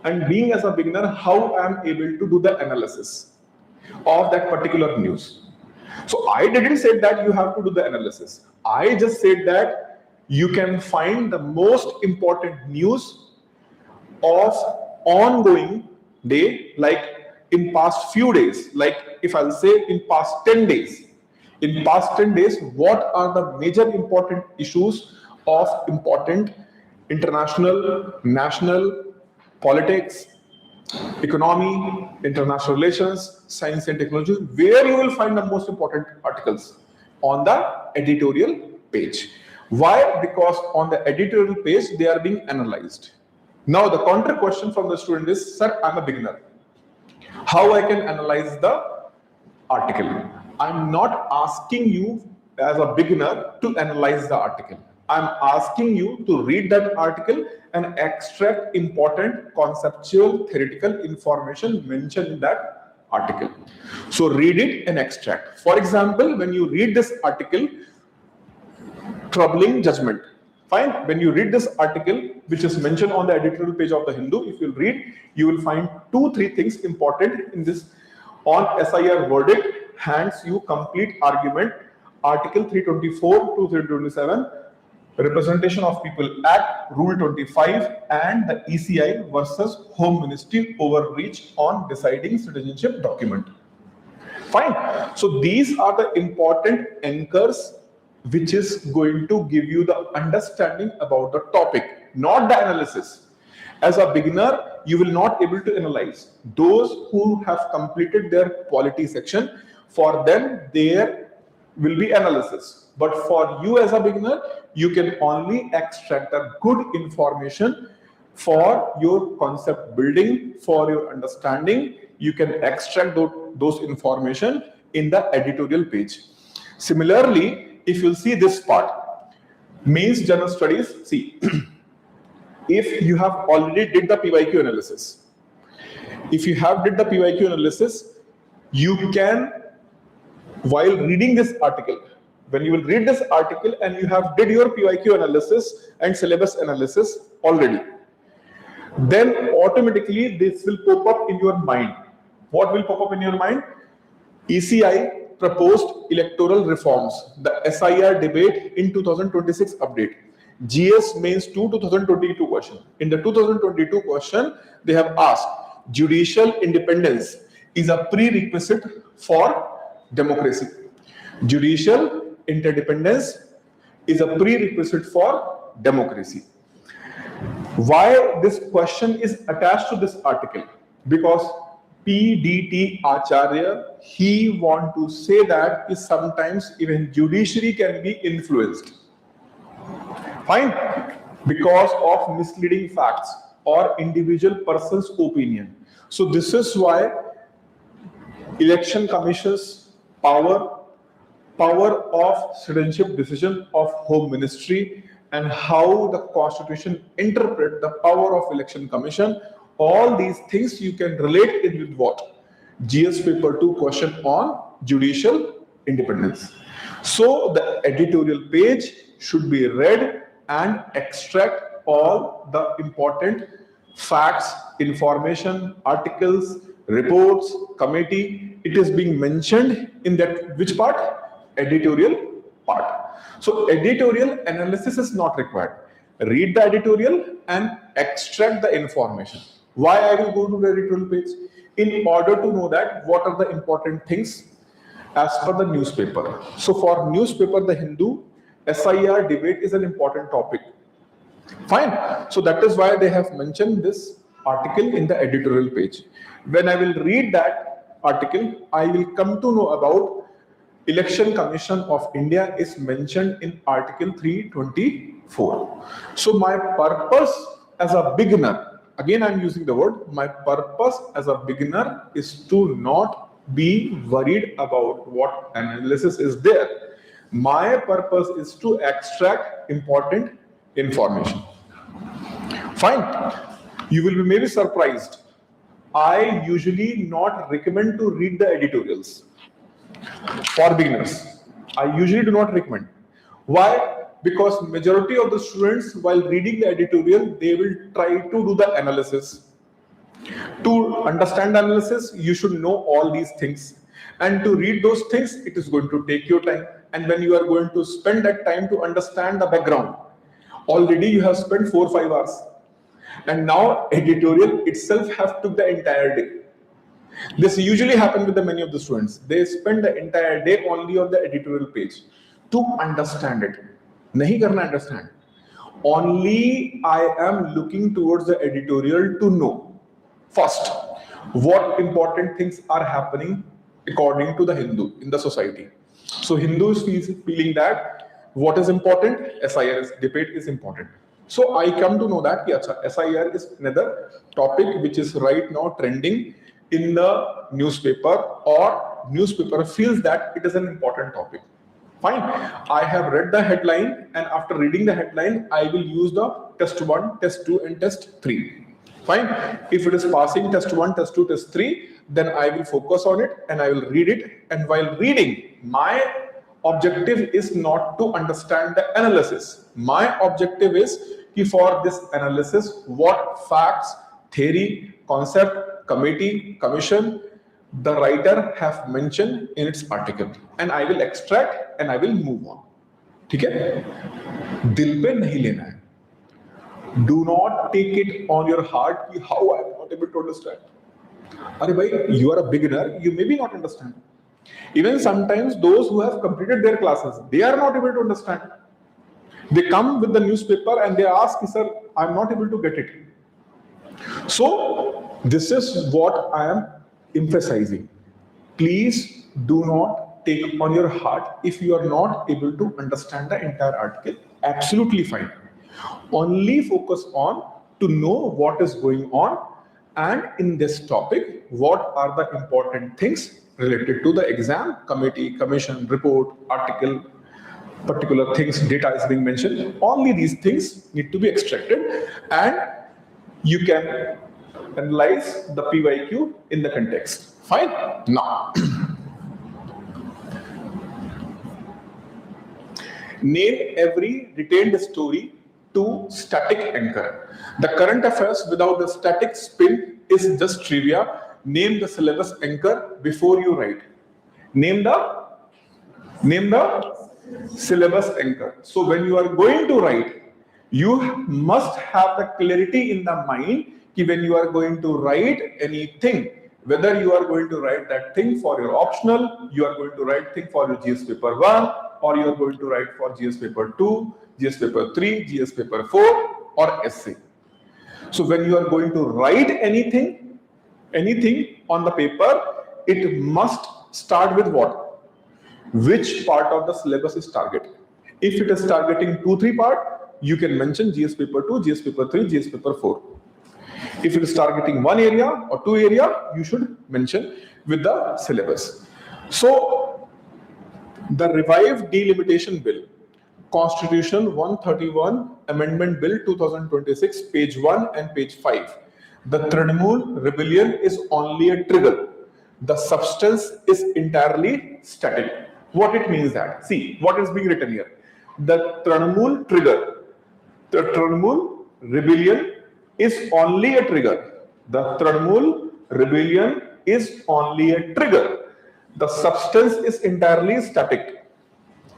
And being as a beginner, how I am able to do the analysis of that particular news? So I didn't say that you have to do the analysis. I just said that you can find the most important news of ongoing day, like in past few days, like if I'll say in past 10 days. In past 10 days, what are the major important issues of important international, national, politics, economy, international relations, science and technology, where you will find the most important articles? On the editorial page. Why? Because on the editorial page, they are being analyzed. Now, the counter question from the student is, sir, I'm a beginner. How I can analyze the article? I'm not asking you as a beginner to analyze the article. I'm asking you to read that article and extract important conceptual theoretical information mentioned in that article. So read it and extract. For example, when you read this article, troubling judgment. Fine. When you read this article, which is mentioned on the editorial page of the Hindu, if you read, you will find 2-3 things important in this. On SIR verdict, hands you complete argument, Article 324 to 327, Representation of People Act, Rule 25, and the ECI versus Home Ministry overreach on deciding citizenship document. Fine. So these are the important anchors which is going to give you the understanding about the topic, not the analysis. As a beginner, you will not able to analyze. Those who have completed their polity section, for them there will be analysis. But for you as a beginner, you can only extract the good information for your concept building, for your understanding. You can extract those information in the editorial page. Similarly, if you see this part, means general studies, see, if you have already did the PYQ analysis, if you have did the PYQ analysis, you can, while reading this article, when you will read this article and you have did your PYQ analysis and syllabus analysis already, then automatically this will pop up in your mind. What will pop up in your mind? ECI proposed electoral reforms, the SIR debate in 2026 update, GS Mains 2 2022 question. In the 2022 question, they have asked, judicial independence is a prerequisite for democracy. Judicial interdependence is a prerequisite for democracy. Why this question is attached to this article? Because PDT Acharya, he want to say that is sometimes even judiciary can be influenced. Fine, because of misleading facts or individual person's opinion. So this is why election commission's power of citizenship decision of Home Ministry, and how the Constitution interpret the power of election commission, all these things you can relate it with what? GS paper 2 question on judicial independence. So the editorial page should be read and extract all the important facts, information, articles, reports, committee. It is being mentioned in that which part? Editorial part. So editorial analysis is not required. Read the editorial and extract the information. Why I will go to the editorial page? In order to know that what are the important things as per the newspaper. So for newspaper, the Hindu, SIR debate is an important topic. Fine. So that is why they have mentioned this article in the editorial page. When I will read that article, I will come to know about Election Commission of India is mentioned in Article 324. So my purpose as a beginner, again I am using the word, my purpose as a beginner is to not be worried about what analysis is there. My purpose is to extract important information. Fine. You will be maybe surprised. I usually not recommend to read the editorials for beginners. I usually do not recommend. Why? Because majority of the students, while reading the editorial, they will try to do the analysis. To understand the analysis, you should know all these things. And to read those things, it is going to take your time. And when you are going to spend that time to understand the background, already you have spent 4 or 5 hours. And now editorial itself have took the entire day. This usually happens with the many of the students. They spend the entire day only on the editorial page to understand it. Nahi karna understand. Only I am looking towards the editorial to know first what important things are happening according to the Hindu in the society. So Hindus feeling that what is important, SIR debate is important. So I come to know that SIR is another topic which is right now trending in the newspaper, or newspaper feels that it is an important topic. Fine. I have read the headline, and after reading the headline, I will use the test 1, test 2 and test 3. Fine. If it is passing test 1, test 2, test 3, then I will focus on it and I will read it. And while reading, my objective is not to understand the analysis. My objective is for this analysis, what facts, theory, concept, committee, commission, the writer have mentioned in its article, and I will extract and I will move on. ठीक है? दिल पे नहीं लेना है. Do not take it on your heart कि how I am not able to understand. अरे भाई, you are a beginner, you may be not understand. Even sometimes those who have completed their classes, they are not able to understand. They come with the newspaper and they ask, sir, I am not able to get it. So this is what I am emphasizing. Please do not take on your heart if you are not able to understand the entire article. Absolutely fine. Only focus on to know what is going on, and in this topic, what are the important things related to the exam, committee, commission, report, article, particular things, data is being mentioned. Only these things need to be extracted, and you can analyze the PYQ in the context. Fine. Now, name every retained story to static anchor. The current affairs without the static spin is just trivia. Name the syllabus anchor before you write. Name the syllabus anchor. So when you are going to write, you must have the clarity in the mind that when you are going to write anything, whether you are going to write that thing for your optional, you are going to write thing for your GS paper 1, or you are going to write for GS paper 2, GS paper 3, GS paper 4, or essay. So when you are going to write anything, Anything on the paper, it must start with what? Which part of the syllabus is targeting? If it is targeting 2-3 part, you can mention GS paper 2, GS paper 3, GS paper 4. If it is targeting one area or two area, you should mention with the syllabus. So the revived delimitation bill, Constitution 131 Amendment Bill 2026, page 1 and page 5. The Trinamool rebellion is only a trigger. The substance is entirely static. What it means that? See, what is being written here? The Trinamool trigger. The Trinamool rebellion is only a trigger. The Trinamool rebellion is only a trigger. The substance is entirely static.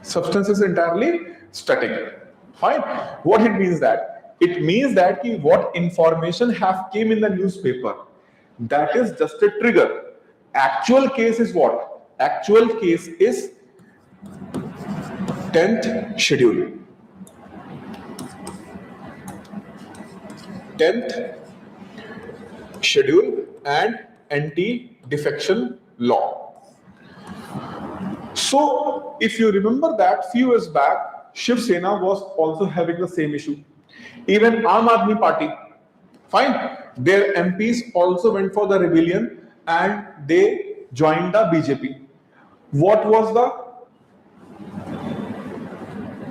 Substance is entirely static. Fine. What it means that? It means that what information have came in the newspaper, that is just a trigger. Actual case is what? Actual case is 10th schedule. 10th schedule and anti-defection law. So if you remember that few years back, Shiv Sena was also having the same issue. Even Aam Aadmi Party, fine, their MPs also went for the rebellion and they joined the BJP. What was the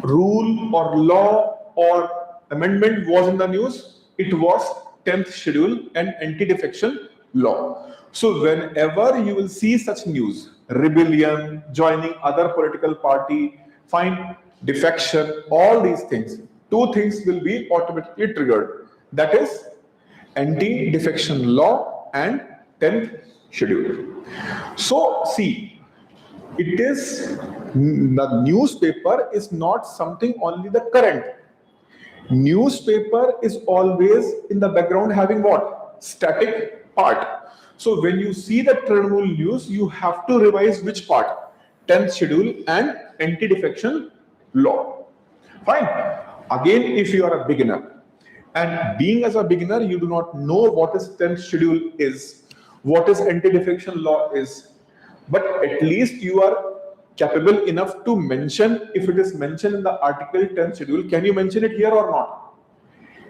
rule or law or amendment was in the news? It was 10th schedule and anti-defection law. So whenever you will see such news, rebellion, joining other political party, fine, defection, all these things, two things will be automatically triggered. That is anti-defection law and 10th schedule. So see, it is the newspaper is not something only the current. Newspaper is always in the background having what? Static part. So when you see the Trinamool news, you have to revise which part? 10th schedule and anti-defection law. Fine. Again, if you are a beginner, and being as a beginner, you do not know what is 10th schedule is, what is anti-defection law is, but at least you are capable enough to mention, if it is mentioned in the article 10th schedule, can you mention it here or not?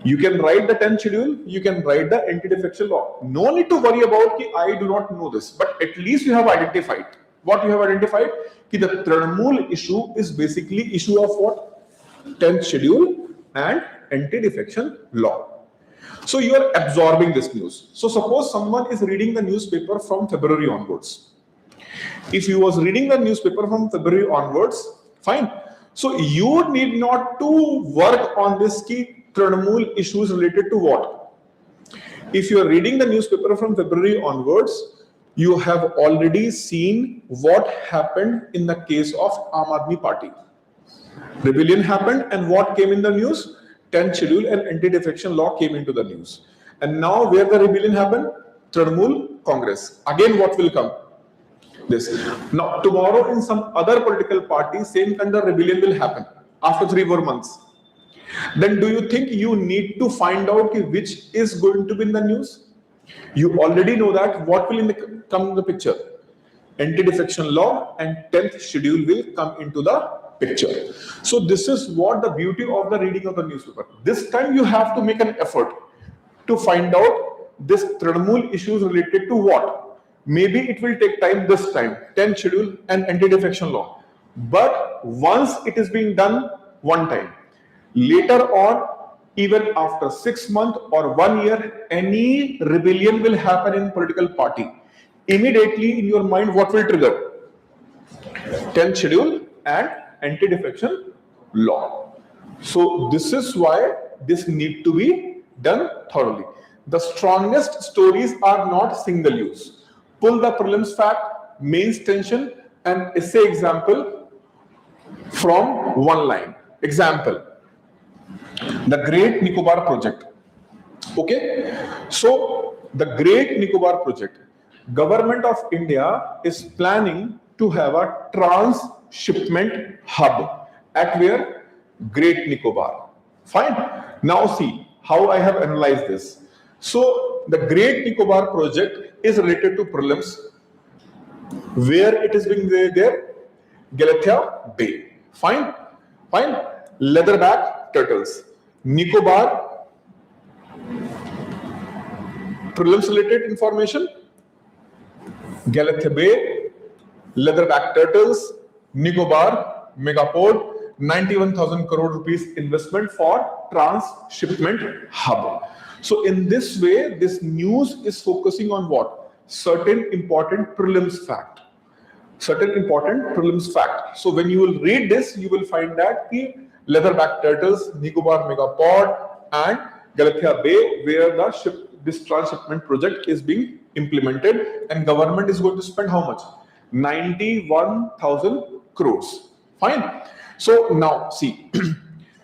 You can write the 10th schedule, you can write the anti-defection law. No need to worry about I do not know this, but at least you have identified. What you have identified? The Trinamool issue is basically issue of what? 10th schedule and anti-defection law. So you are absorbing this news. So suppose someone is reading the newspaper from February onwards. If you was reading the newspaper from February onwards, fine. So you need not to work on this key Trinamool issues related to what? If you are reading the newspaper from February onwards, you have already seen what happened in the case of Aam Aadmi Party. Rebellion happened and what came in the news? 10th schedule and anti-defection law came into the news. And now where the rebellion happened? Trinamool Congress. Again what will come? This. Now tomorrow in some other political party, same kind of rebellion will happen after 3-4 months. Then do you think you need to find out which is going to be in the news? You already know that what will come in the picture? Anti-defection law and 10th schedule will come into the picture. So this is what the beauty of the reading of the newspaper. This time you have to make an effort to find out this Trinamool issues related to what? Maybe it will take time this time, 10th schedule and anti-defection law. But once it is being done one time, later on, even after 6 months or 1 year, any rebellion will happen in political party. Immediately in your mind, what will trigger? 10th schedule and anti-defection law. So this is why this need to be done thoroughly. The strongest stories are not single use. Pull the prelims fact, mains tension, and essay example from one line. Example, the Great Nicobar Project. Okay, so the Great Nicobar Project, Government of India is planning to have a transshipment hub at where? Great Nicobar. Fine. Now see how I have analyzed this. So the Great Nicobar project is related to prelims. Where it is being there? Galathea Bay. Fine. Fine. Leatherback turtles. Nicobar, prelims related information. Galathea Bay, leatherback turtles, Nicobar, megaport, 91,000 crore rupees investment for transshipment hub. So in this way, this news is focusing on what? Certain important prelims fact. Certain important prelims fact. So when you will read this, you will find that the leatherback turtles, Nicobar megaport, and Galathea Bay, where this transshipment project is being implemented, and government is going to spend how much? 91,000 crores. Fine. So now see,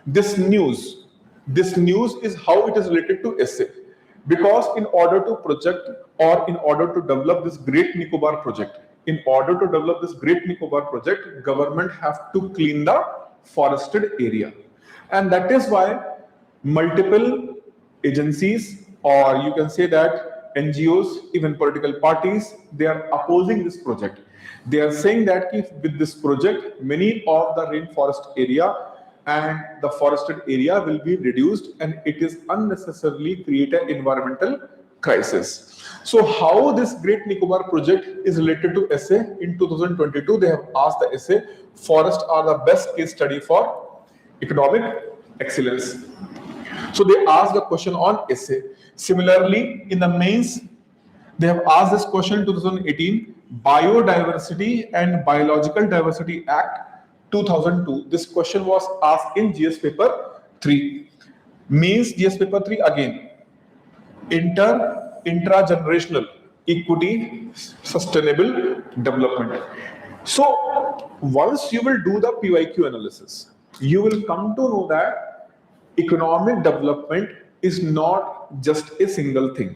this news is how it is related to essay. Because in order to project or in order to develop this Great Nicobar project, government have to clean the forested area. And that is why multiple agencies, or you can say that NGOs, even political parties, they are opposing this project. They are saying that if with this project, many of the rainforest area and the forested area will be reduced, and it is unnecessarily create an environmental crisis. So how this Great Nicobar project is related to essay? In 2022, they have asked the essay, forests are the best case study for economic excellence. So they asked the question on essay. Similarly, in the mains, they have asked this question in 2018, Biodiversity and Biological Diversity Act 2002. This question was asked in GS paper 3. Means GS paper 3 again. Intra-generational equity, sustainable development. So once you will do the PYQ analysis, you will come to know that economic development is not just a single thing.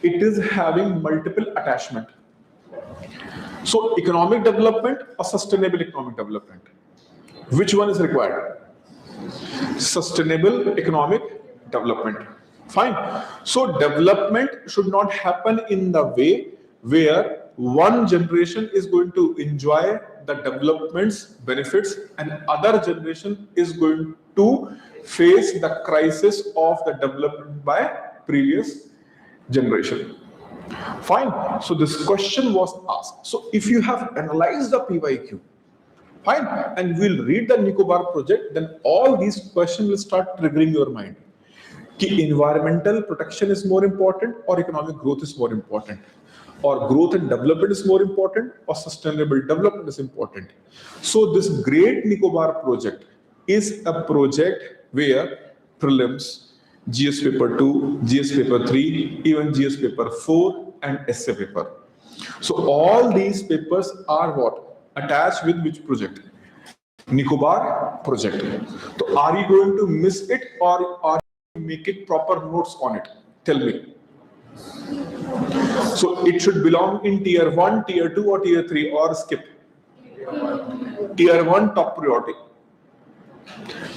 It is having multiple attachment. So economic development or sustainable economic development? Which one is required? Sustainable economic development. Fine. So development should not happen in the way where one generation is going to enjoy the development's benefits and other generation is going to face the crisis of the development by previous generation. Fine. So this question was asked. So if you have analyzed the PYQ, fine, and we'll read the Nicobar project, then all these questions will start triggering your mind. Ki environmental protection is more important or economic growth is more important? Or growth and development is more important or sustainable development is important? So this Great Nicobar project is a project where prelims, GS paper 2, GS paper 3, even GS paper 4 and essay paper. So all these papers are what? Attached with which project? Nicobar project. So are you going to miss it or are you make it proper notes on it? Tell me. So it should belong in tier 1, tier 2 or tier 3 or skip? Tier 1 top priority.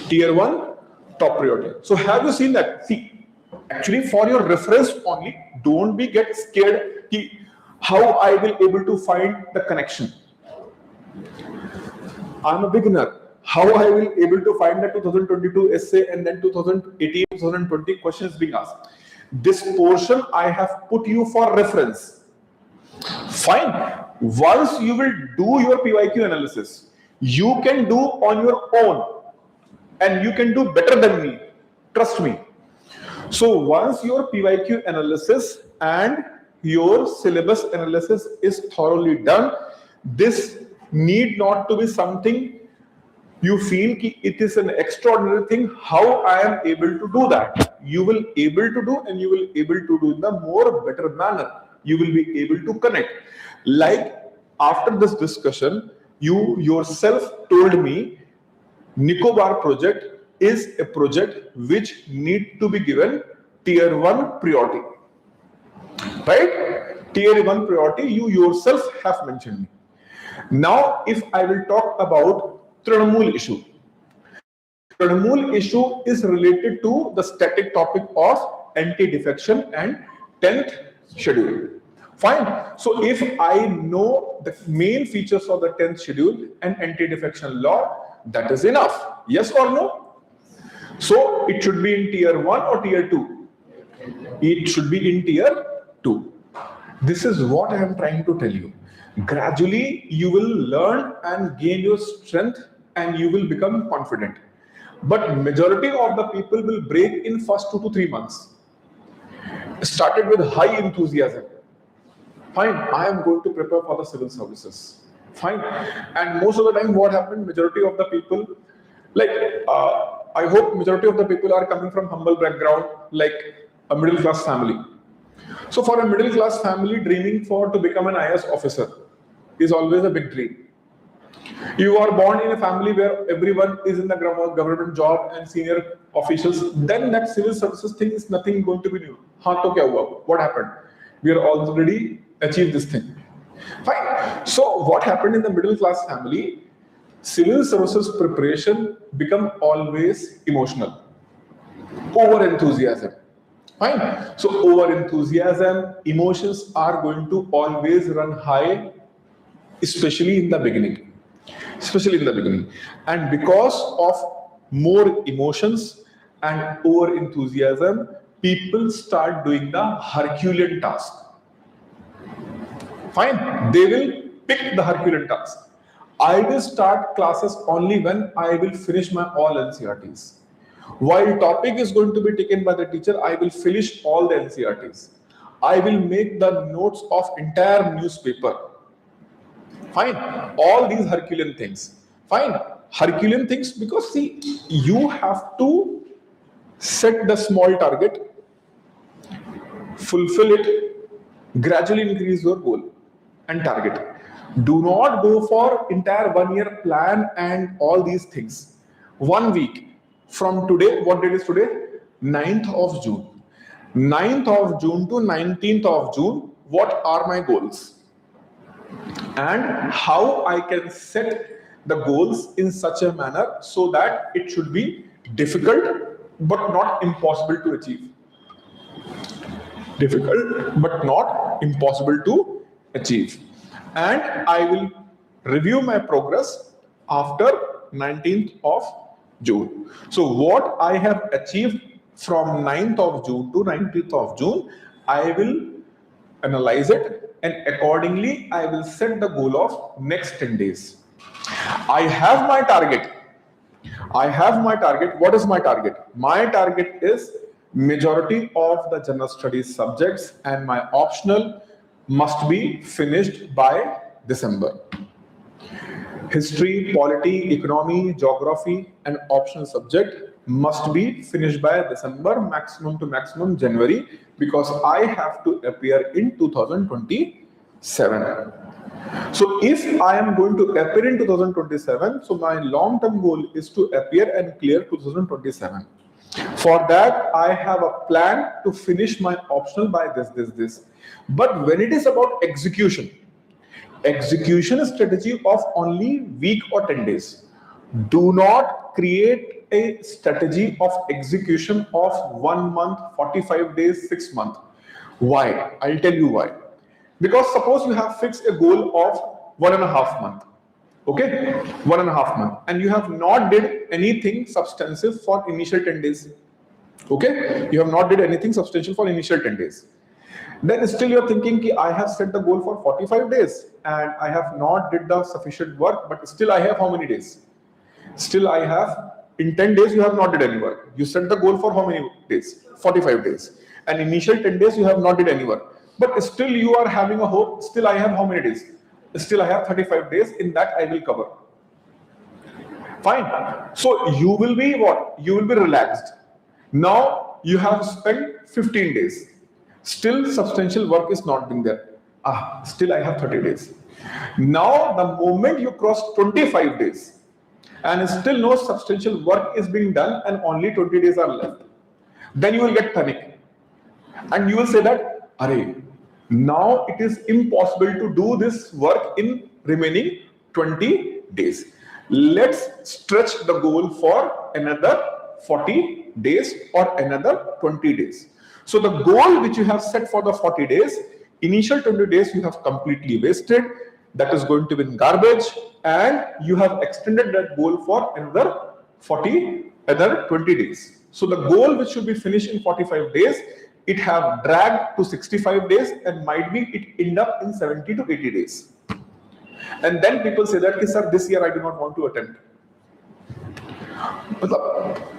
Tier 1 top priority. So have you seen that? See, actually for your reference only, don't be get scared how I will able to find the connection. I'm a beginner. How I will able to find the 2022 essay and then 2018, 2020 questions being asked. This portion I have put you for reference. Fine. Once you will do your PYQ analysis, you can do on your own and you can do better than me. Trust me. So once your PYQ analysis and your syllabus analysis is thoroughly done, this need not to be something you feel ki it is an extraordinary thing. How I am able to do that? You will able to do, and you will able to do in the more better manner. You will be able to connect. Like after this discussion, you yourself told me Nicobar project is a project which need to be given tier 1 priority. Right? Tier 1 priority, you yourself have mentioned me. Now, if I will talk about Trinamool issue. Trinamool issue is related to the static topic of anti-defection and 10th schedule. Fine. So if I know the main features of the 10th schedule and anti-defection law, that is enough. Yes or no? So it should be in tier 1 or tier 2? It should be in tier 2. This is what I am trying to tell you. Gradually, you will learn and gain your strength and you will become confident. But majority of the people will break in first 2 to 3 months. Started with high enthusiasm. Fine, I am going to prepare for the civil services. Fine. And most of the time what happened, majority of the people, like, I hope majority of the people are coming from humble background, like a middle class family. So for a middle class family, dreaming to become an IAS officer is always a big dream. You are born in a family where everyone is in the government job and senior officials, then that civil services thing is nothing going to be new. Haan, to kya hua? What happened? We are already achieved this thing. Fine. So what happened in the middle class family? Civil services preparation become always emotional. Over enthusiasm. Fine. So over enthusiasm, emotions are going to always run high, especially in the beginning. Especially in the beginning. And because of more emotions and over enthusiasm, people start doing the Herculean task. Fine, they will pick the Herculean task. I will start classes only when I will finish my all NCRTs. While topic is going to be taken by the teacher, I will finish all the NCRTs. I will make the notes of entire newspaper. Fine, all these Herculean things. Fine, Herculean things because see, you have to set the small target, fulfill it, gradually increase your goal and target. Do not go for entire 1 year plan and all these things. 1 week from today, what date is today? 9th of June. 9th of June to 19th of June, what are my goals? And how I can set the goals in such a manner so that it should be difficult but not impossible to achieve. Difficult but not impossible to achieve. And I will review my progress after 19th of June. So what I have achieved from 9th of June to 19th of June, I will analyze it and accordingly I will set the goal of next 10 days. I have my target. I have my target. What is my target? My target is majority of the general studies subjects and my optional must be finished by December. History, polity, economy, geography and optional subject must be finished by December, maximum to maximum January, because I have to appear in 2027. So if I am going to appear in 2027, so my long-term goal is to appear and clear 2027. For that, I have a plan to finish my optional by this. But when it is about execution strategy of only week or 10 days. Do not create a strategy of execution of 1 month, 45 days, 6 months. Why? I'll tell you why. Because suppose you have fixed a goal of 1.5 months. Okay, 1.5 months, and you have not did anything substantive for initial 10 days. Okay, you have not did anything substantial for initial 10 days. Then still you're thinking ki I have set the goal for 45 days and I have not did the sufficient work, but still I have how many days? Still I have, in 10 days you have not did any work. You set the goal for how many days? 45 days. And initial 10 days you have not did any work. But still you are having a hope, still I have how many days? Still I have 35 days, in that I will cover. Fine. So you will be what? You will be relaxed. Now you have spent 15 days. Still substantial work is not being there. Still I have 30 days. Now the moment you cross 25 days and still no substantial work is being done and only 20 days are left, then you will get panic. And you will say that, Arey, now it is impossible to do this work in remaining 20 days. Let's stretch the goal for another 40 days or another 20 days. So the goal which you have set for the 40 days, initial 20 days you have completely wasted. That is going to be in garbage, and you have extended that goal for another 20 days. So the goal which should be finished in 45 days, it have dragged to 65 days, and might be it end up in 70 to 80 days. And then people say that, sir, this year I do not want to attempt.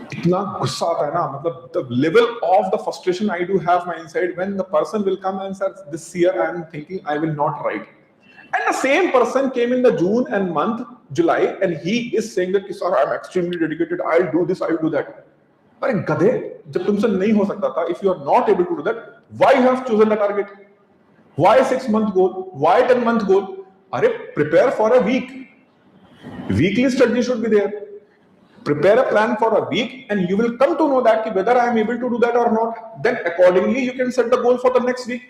इतना गुस्सा आता है ना, मतलब the level of the frustration I do have my inside when the person will come and say, this year I am thinking I will not write. And the same person came in the June and month, July, and he is saying that, sir, I am extremely dedicated, I'll do this, I'll do that. अरे गधे, जब तुमसे नहीं हो सकता था, if you are not able to do that, why you have chosen the target? Why 6-month goal? Why 10-month goal? अरे prepare for a week. Weekly strategy should be there. Prepare a plan for a week, and you will come to know that whether I am able to do that or not. Then accordingly you can set the goal for the next week.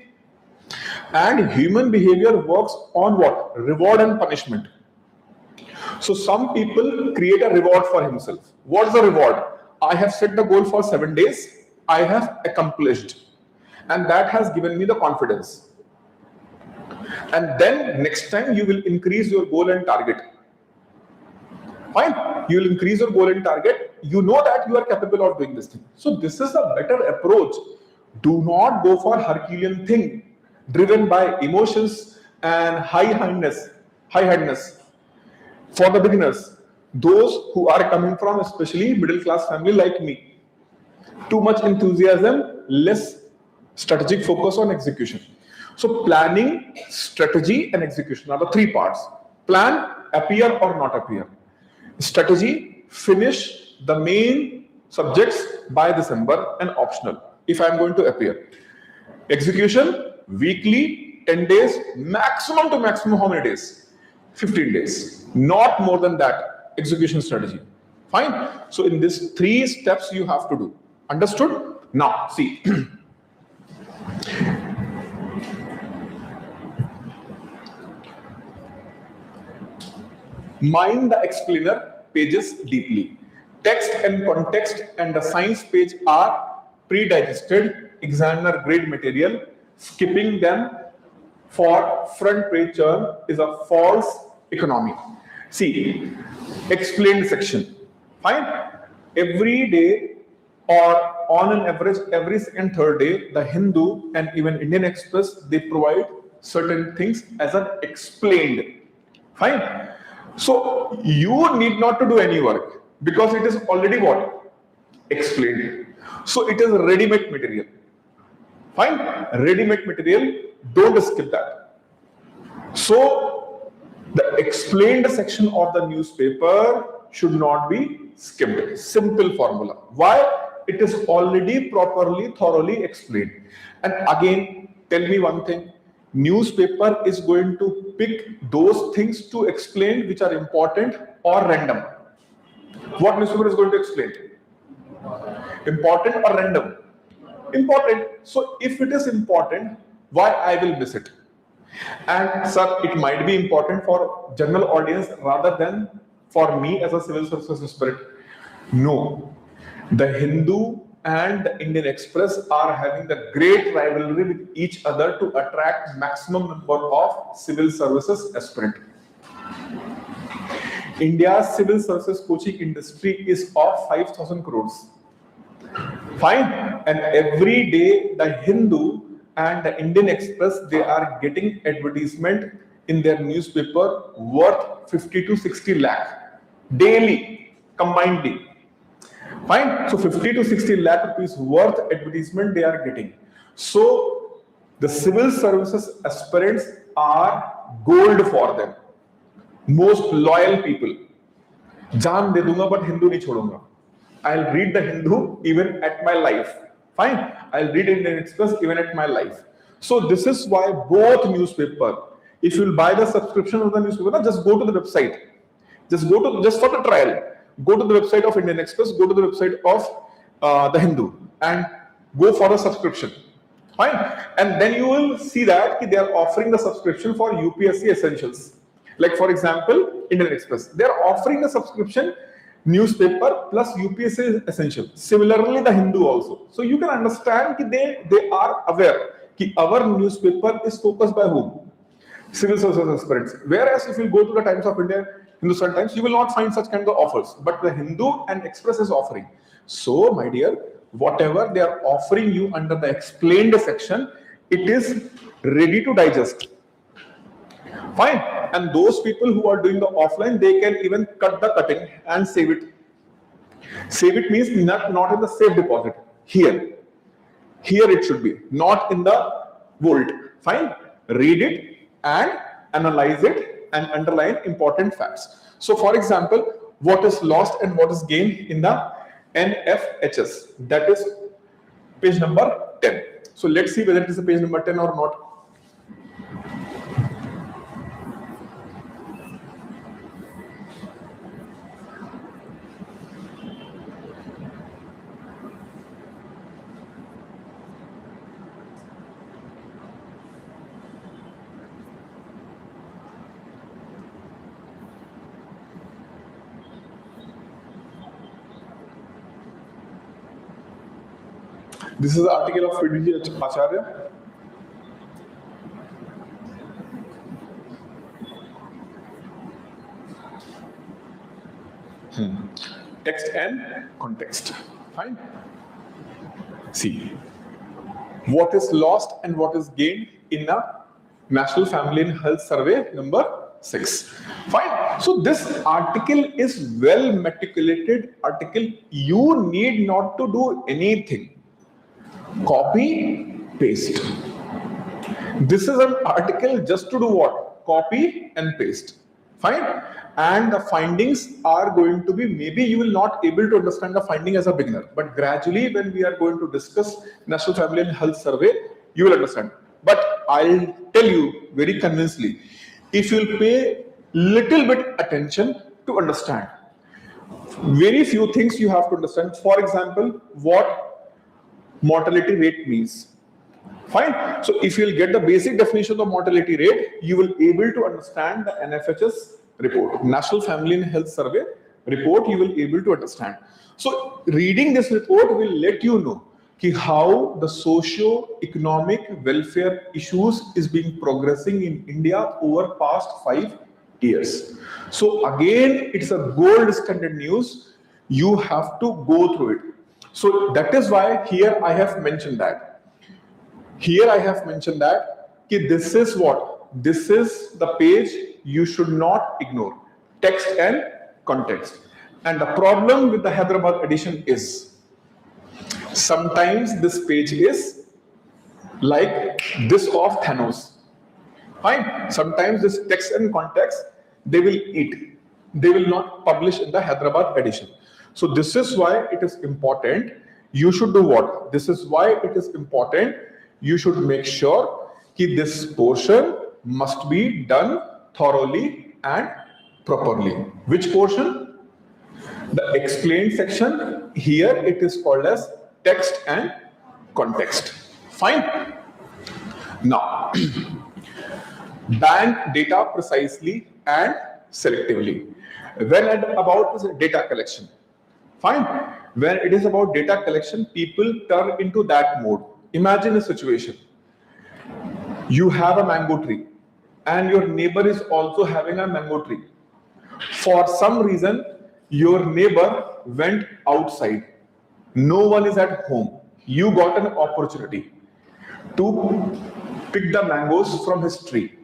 And human behavior works on what? Reward and punishment. So some people create a reward for himself. What's the reward? I have set the goal for 7 days. I have accomplished. And that has given me the confidence. And then next time you will increase your goal and target. Fine. You will increase your goal and target. You know that you are capable of doing this thing. So this is a better approach. Do not go for Herculean thing driven by emotions and high-handedness. For the beginners, those who are coming from especially middle-class family like me, too much enthusiasm, less strategic focus on execution. So planning, strategy, and execution are the three parts. Plan, appear or not appear. Strategy, finish the main subjects by December and optional if I am going to appear. Execution, weekly, 10 days, maximum to maximum how many days? 15 days. Not more than that. Execution strategy. Fine. So in these 3 steps you have to do. Understood? Now, see. Mind the explainer pages deeply. Text and context and the science page are pre-digested, examiner grade material. Skipping them for front page churn is a false economy. See, explained section. Fine. Every day or on an average every second, third day, the Hindu and even Indian Express, they provide certain things as an explained. Fine. So you need not to do any work because it is already what? Explained. So it is ready-made material. Fine. Ready-made material, don't skip that. So the explained section of the newspaper should not be skipped. Simple formula. Why? It is already properly, thoroughly explained. And again, tell me one thing. Newspaper is going to pick those things to explain which are important or random. What newspaper is going to explain? Important or random? Important. So if it is important, why I will miss it? And sir, it might be important for general audience rather than for me as a civil services aspirant. No. The Hindu and the Indian Express are having the great rivalry with each other to attract maximum number of civil services aspirant. India's civil services coaching industry is of 5,000 crores. Fine. And every day the Hindu and the Indian Express, they are getting advertisement in their newspaper worth 50 to 60 lakh daily, combinedly. Fine. So 50 to 60 lakh rupees worth advertisement they are getting. So the civil services aspirants are gold for them. Most loyal people. Jaan de dunga but Hindu nahi chodunga. I'll read the Hindu even at my life. Fine. I'll read Indian Express even at my life. So this is why both newspaper, if you'll buy the subscription of the newspaper, just go to the website. Just for the trial. Go to the website of Indian Express, go to the website of the Hindu and go for a subscription. Fine. And then you will see that they are offering the subscription for UPSC essentials. Like for example, Indian Express. They are offering the subscription newspaper plus UPSC is essential. Similarly, the Hindu also. So you can understand that they are aware that our newspaper is focused by whom? Civil services aspirants. Whereas if you go to the Times of India, Hindustan Times, you will not find such kind of offers. But the Hindu and Express is offering. So, my dear, whatever they are offering you under the explained section, it is ready to digest. Fine. And those people who are doing the offline, they can even cut the cutting and save it. Save it means not in the safe deposit. Here it should be, not in the vault. Fine. Read it and analyze it and underline important facts. So, for example, what is lost and what is gained in the NFHS? That is page number 10. So, let's see whether it is a page number 10 or not. This is the article of P.D. Acharya. Text and context. Fine. See, what is lost and what is gained in a National Family and Health Survey number 6. Fine. So this article is well meticulated article. You need not to do anything. Copy, paste. This is an article just to do what? Copy and paste. Fine. And the findings are going to be, maybe you will not able to understand the finding as a beginner, but gradually when we are going to discuss National Family and Health Survey, you will understand. But I'll tell you very convincingly, if you'll pay little bit attention to understand, very few things you have to understand. For example, what mortality rate means. Fine. So if you'll get the basic definition of mortality rate, you will able to understand the NFHS report, National Family and Health Survey report, you will able to understand. So reading this report will let you know how the socio-economic welfare issues is being progressing in India over past 5 years. So again, it's a gold standard news. You have to go through it. So that is why here I have mentioned that. Here I have mentioned that this is what? This is the page you should not ignore. Text and context. And the problem with the Hyderabad edition is sometimes this page is like this of Thanos. Fine. Sometimes this text and context they will eat. They will not publish in the Hyderabad edition. So this is why it is important. You should do what? This is why it is important. You should make sure that this portion must be done thoroughly and properly. Which portion? The explained section. Here it is called as text and context. Fine. Now, bank data precisely and selectively. When about data collection. Fine. When it is about data collection, people turn into that mode. Imagine a situation. You have a mango tree and your neighbor is also having a mango tree. For some reason, your neighbor went outside. No one is at home. You got an opportunity to pick the mangoes from his tree.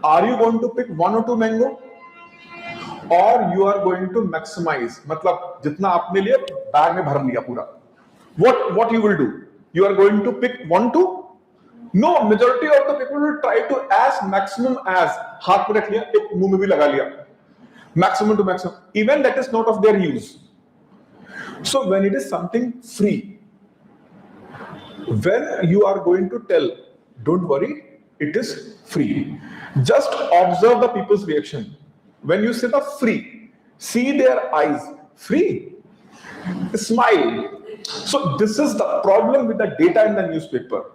Are you going to pick 1 or 2 mango? Or you are going to maximize, मतलब जितना आपने लिया bag में भर लिया पूरा. What you will do? You are going to pick 1, 2? No, majority of the people will try to as maximum as. हाथ में रख लिया, एक मुंह में भी लगा लिया. Maximum to maximum. Even that is not of their use. So when it is something free, when you are going to tell, don't worry, it is free. Just observe the people's reaction. When you say the free, see their eyes, free, smile. So this is the problem with the data in the newspaper.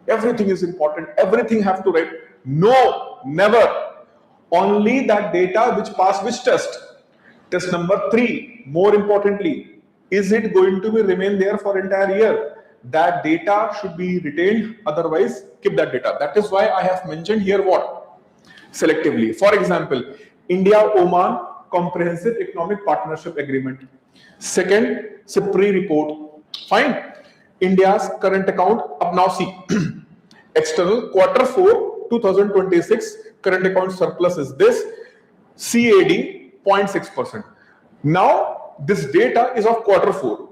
Everything is important, everything have to write. No, never. Only that data which pass which test? Test number 3, more importantly, is it going to be remain there for entire year? That data should be retained, otherwise keep that data. That is why I have mentioned here what? Selectively. For example, India-Oman Comprehensive Economic Partnership Agreement. Second, SIPRI report. Fine. India's current account. Up now see. External Q4 2026 current account surplus is this. CAD 0.6%. Now this data is of Q4.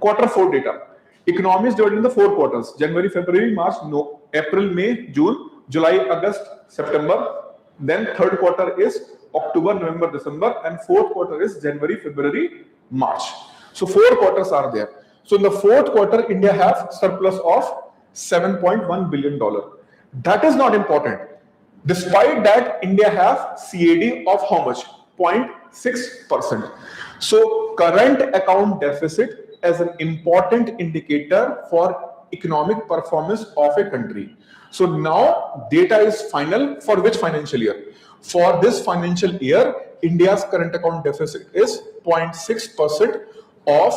Q4 data. Economy is divided into 4 quarters: January, February, March, no, April, May, June, July, August, September. Then third quarter is October, November, December, and fourth quarter is January, February, March. So 4 quarters are there. So in the fourth quarter, India have surplus of $7.1 billion. That is not important. Despite that, India have CAD of how much? 0.6%. So current account deficit as an important indicator for economic performance of a country. So now data is final for which financial year? For this financial year, India's current account deficit is 0.6% of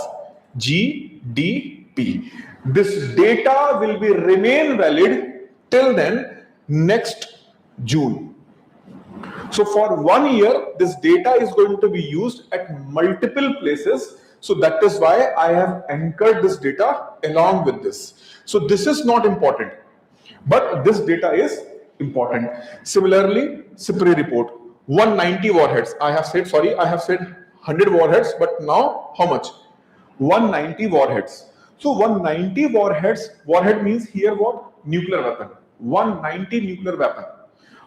GDP. This data will be remain valid till then, next June. So for 1 year, this data is going to be used at multiple places. So that is why I have anchored this data along with this. So this is not important, but this data is important. Similarly, SIPRI report, 190 warheads. I have said 100 warheads, but now how much? 190 warheads. So 190 warheads, warhead means here what? Nuclear weapon. 190 nuclear weapon.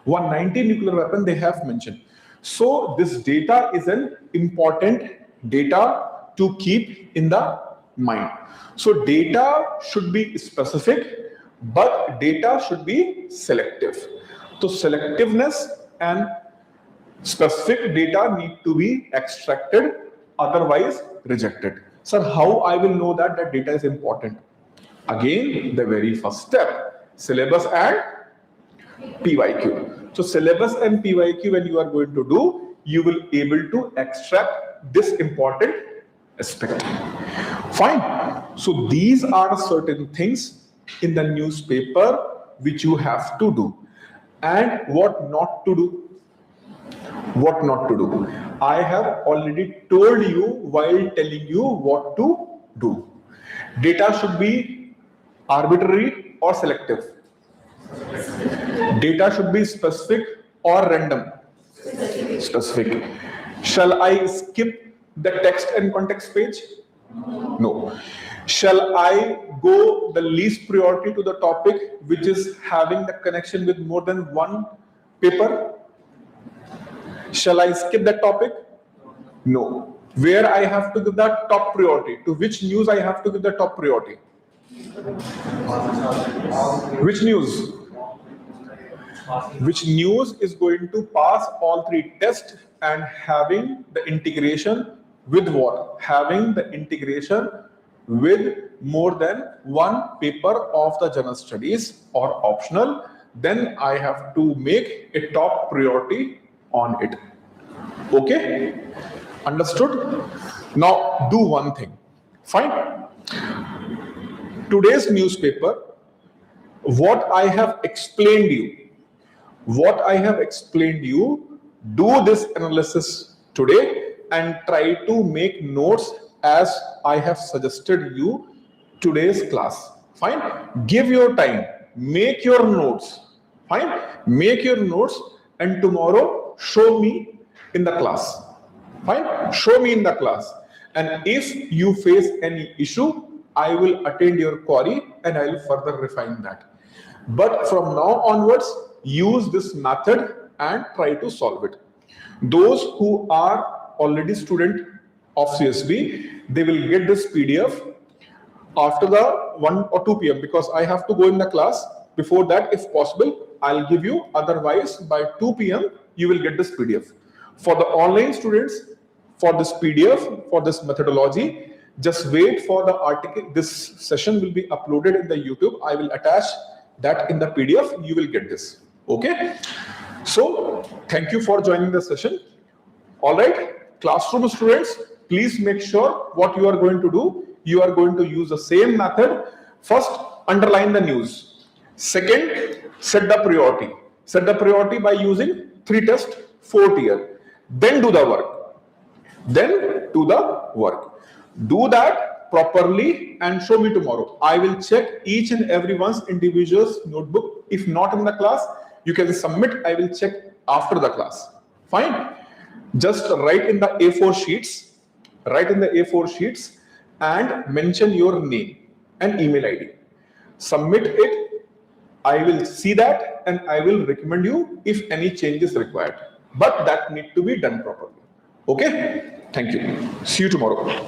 190 nuclear weapon they have mentioned. So this data is an important data to keep in the mind. So data should be specific, but data should be selective. So selectiveness and specific data need to be extracted, otherwise rejected. Sir, how I will know that that data is important? Again, the very first step, syllabus and PYQ. So syllabus and PYQ, when you are going to do, you will be able to extract this important aspect. Fine. So these are certain things in the newspaper which you have to do. And what not to do? What not to do? I have already told you while telling you what to do. Data should be arbitrary or selective. Data should be specific or random. Specific. Shall I skip the text and context page? No. Shall I go the least priority to the topic which is having the connection with more than one paper? Shall I skip that topic? No. Where I have to give that top priority? To which news I have to give the top priority? Which news? Which news is going to pass all 3 tests and having the integration with what? Having the integration with more than one paper of the general studies or optional, then I have to make a top priority on it. Okay? Understood? Now do one thing. Fine. Today's newspaper, what I have explained you, do this analysis today and try to make notes as I have suggested you today's class. Fine. Give your time, make your notes. Fine. Make your notes and tomorrow show me in the class. Fine. Show me in the class. And if you face any issue, I will attend your query and I will further refine that. But from now onwards, use this method and try to solve it. Those who are already student of CSB, they will get this PDF after the 1 or 2 p.m. because I have to go in the class. Before that, if possible, I'll give you. Otherwise, by 2 p.m., you will get this PDF. For the online students, for this PDF, for this methodology, just wait for the article. This session will be uploaded in the YouTube. I will attach that in the PDF. You will get this. Okay? So, thank you for joining the session. All right. Classroom students, please make sure what you are going to do. You are going to use the same method. First, underline the news. Second, set the priority. Set the priority by using 3 tests, 4 tier. Then do the work. Then do the work. Do that properly and show me tomorrow. I will check each and everyone's individual's notebook. If not in the class, you can submit. I will check after the class. Fine. Just write in the A4 sheets. Write in the A4 sheets and mention your name and email ID. Submit it. I will see that and I will recommend you if any change is required. But that need to be done properly. Okay? Thank you. See you tomorrow.